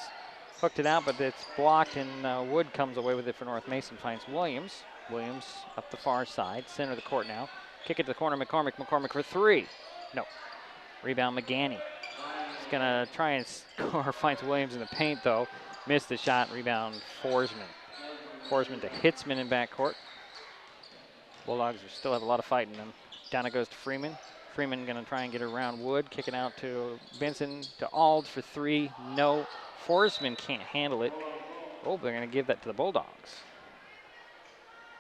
Hooked it out, but it's blocked, and Wood comes away with it for North Mason. Finds Williams. Williams up the far side. Center of the court now. Kick it to the corner. McCormick. McCormick for three. No. Rebound McGanny. He's going to try and score. Finds Williams in the paint, though. Missed the shot. Rebound Forsman. Forsman to Hitzman in backcourt. Bulldogs still have a lot of fight in them. Down it goes to Freeman. Freeman going to try and get around Wood. Kicking out to Benson, to Ald for three. No. Forsman can't handle it. Oh, they're going to give that to the Bulldogs.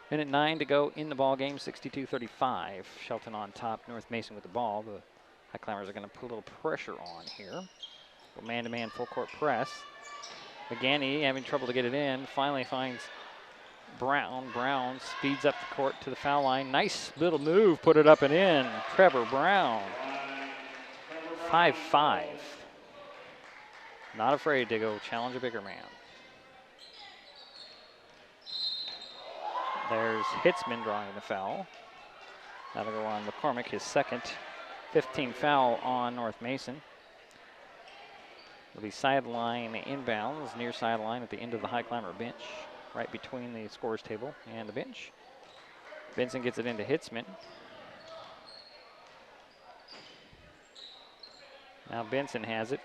Minute 9 to go in the ball game. 62-35. Shelton on top. North Mason with the ball. The Highclimbers are going to put a little pressure on here. Man-to-man full court press. McGanny having trouble to get it in. Finally finds Brown. Brown speeds up the court to the foul line. Nice little move, put it up and in. Trevor Brown. 5'5". Not afraid to go challenge a bigger man. There's Hitzman drawing the foul. That'll go on McCormick, his second. 15 foul on North Mason. It'll be sideline inbounds, near sideline at the end of the Highclimber bench. Right between the scorers table and the bench. Benson gets it into Hitzman. Now Benson has it.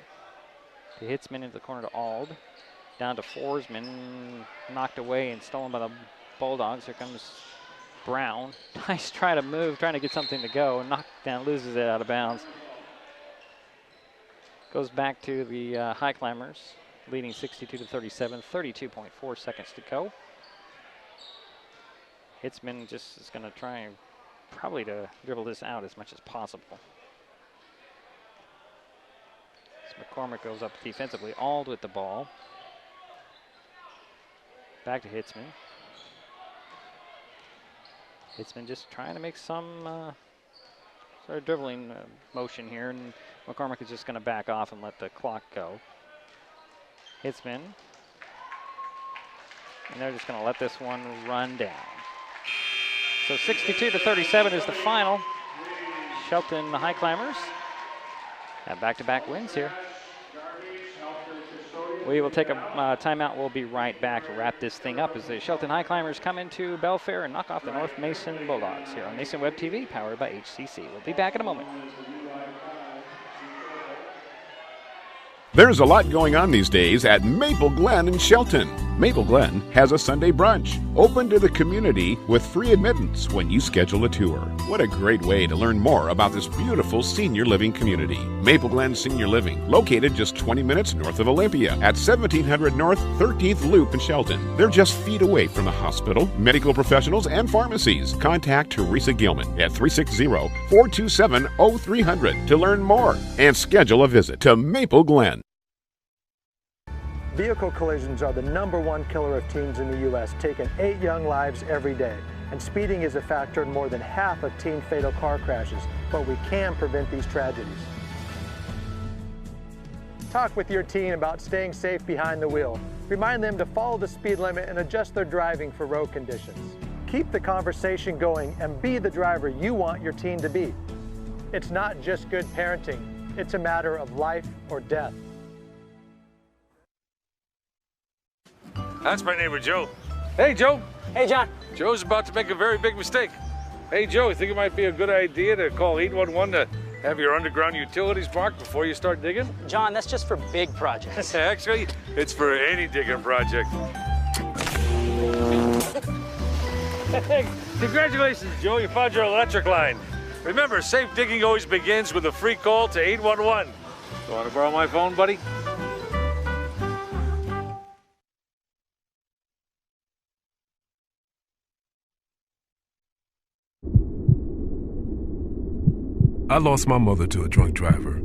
To Hitzman into the corner to Ald. Down to Forsman. Knocked away and stolen by the Bulldogs. Here comes Brown. Nice try to move, trying to get something to go. Knocked down, loses it out of bounds. Goes back to the Highclimbers. Leading 62-37, 32.4 seconds to go. Hitzman just is going to try and probably to dribble this out as much as possible. So McCormick goes up defensively, Ald with the ball. Back to Hitzman. Hitzman just trying to make some sort of dribbling motion here, and McCormick is just going to back off and let the clock go. Hitzman. And they're just going to let this one run down. So 62-37 is the final. Shelton Highclimbers have back-to-back wins here. We will take a timeout. We'll be right back to wrap this thing up as the Shelton Highclimbers come into Belfair and knock off the North Mason Bulldogs here on Mason Web TV, powered by HCC. We'll be back in a moment. There's a lot going on these days at Maple Glen in Shelton. Maple Glen has a Sunday brunch, open to the community with free admittance when you schedule a tour. What a great way to learn more about this beautiful senior living community. Maple Glen Senior Living, located just 20 minutes north of Olympia at 1700 North 13th Loop in Shelton. They're just feet away from the hospital, medical professionals, and pharmacies. Contact Teresa Gilman at 360-427-0300 to learn more and schedule a visit to Maple Glen. Vehicle collisions are the #1 killer of teens in the U.S., taking 8 young lives every day. And speeding is a factor in more than half of teen fatal car crashes, but we can prevent these tragedies. Talk with your teen about staying safe behind the wheel. Remind them to follow the speed limit and adjust their driving for road conditions. Keep the conversation going and be the driver you want your teen to be. It's not just good parenting, it's a matter of life or death. That's my neighbor, Joe. Hey, Joe. Hey, John. Joe's about to make a very big mistake. Hey, Joe, you think it might be a good idea to call 811 to have your underground utilities marked before you start digging? John, that's just for big projects. Actually, it's for any digging project. Congratulations, Joe. You found your electric line. Remember, safe digging always begins with a free call to 811. You want to borrow my phone, buddy? I lost my mother to a drunk driver.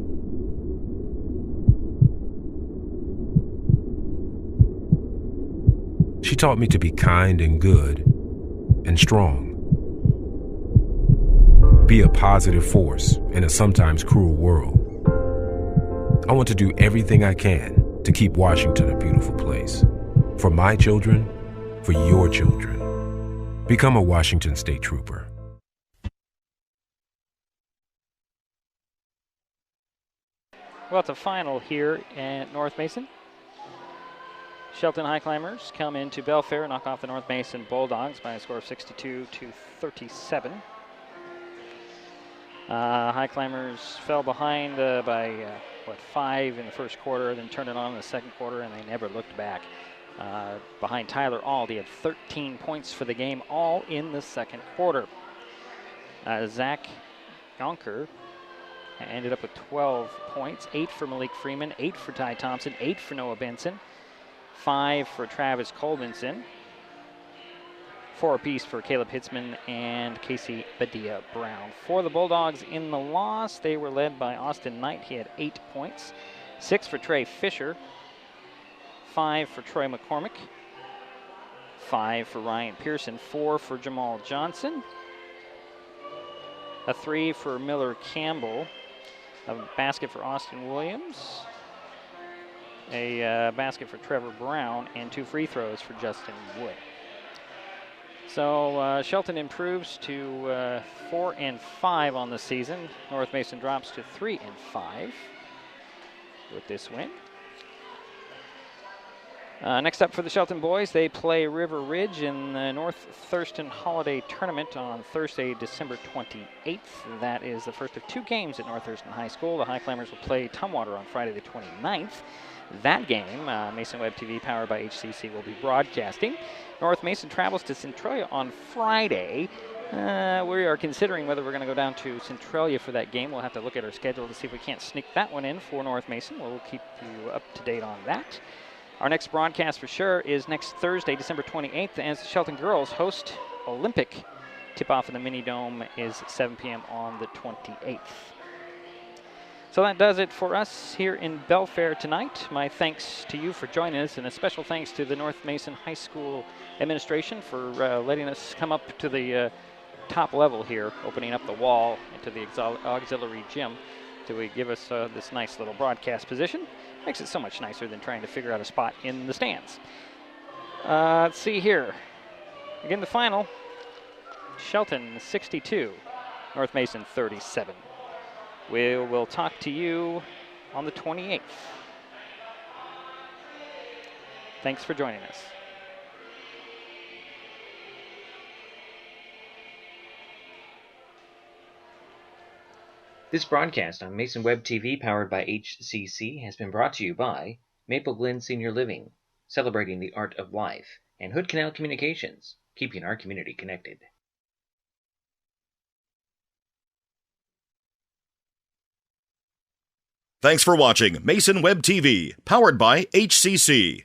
She taught me to be kind and good and strong. Be a positive force in a sometimes cruel world. I want to do everything I can to keep Washington a beautiful place. For my children, for your children. Become a Washington State Trooper. Well, it's a final here at North Mason. Shelton Highclimbers come into Belfair, knock off the North Mason Bulldogs by a score of 62-37. Highclimbers fell behind by 5 in the first quarter, then turned it on in the second quarter, and they never looked back. Behind Tyler Auld, he had 13 points for the game, all in the second quarter. Zach Yonker ended up with 12 points, 8 for Malik Freeman, 8 for Ty Thompson, 8 for Noah Benson, 5 for Travis Colvinson, 4 apiece for Caleb Hitzman and Casey Badia Brown. For the Bulldogs in the loss, they were led by Austin Knight. He had 8 points, 6 for Trey Fisher, 5 for Troy McCormick, 5 for Ryan Pearson, 4 for Jamal Johnson, a 3 for Miller Campbell, a basket for Austin Williams, a basket for Trevor Brown, and 2 free throws for Justin Wood. So Shelton improves to 4-5 on the season. North Mason drops to 3-5 with this win. Next up for the Shelton boys, they play River Ridge in the North Thurston Holiday Tournament on Thursday, December 28th. That is the first of 2 games at North Thurston High School. The Highclimbers will play Tumwater on Friday the 29th. That game, Mason Web TV, powered by HCC, will be broadcasting. North Mason travels to Centralia on Friday. We are considering whether we're going to go down to Centralia for that game. We'll have to look at our schedule to see if we can't sneak that one in for North Mason. We'll keep you up to date on that. Our next broadcast for sure is next Thursday, December 28th, as the Shelton girls host Olympic. Tip-off in the Mini-Dome is 7 p.m. on the 28th. So that does it for us here in Belfair tonight. My thanks to you for joining us, and a special thanks to the North Mason High School administration for letting us come up to the top level here, opening up the wall into the auxiliary gym to give us this nice little broadcast position. Makes it so much nicer than trying to figure out a spot in the stands. Let's see here. Again, the final, Shelton 62, North Mason 37. We will talk to you on the 28th. Thanks for joining us. This broadcast on Mason Web TV, powered by HCC, has been brought to you by Maple Glen Senior Living, celebrating the art of life, and Hood Canal Communications, keeping our community connected. Thanks for watching Mason Web TV, powered by HCC.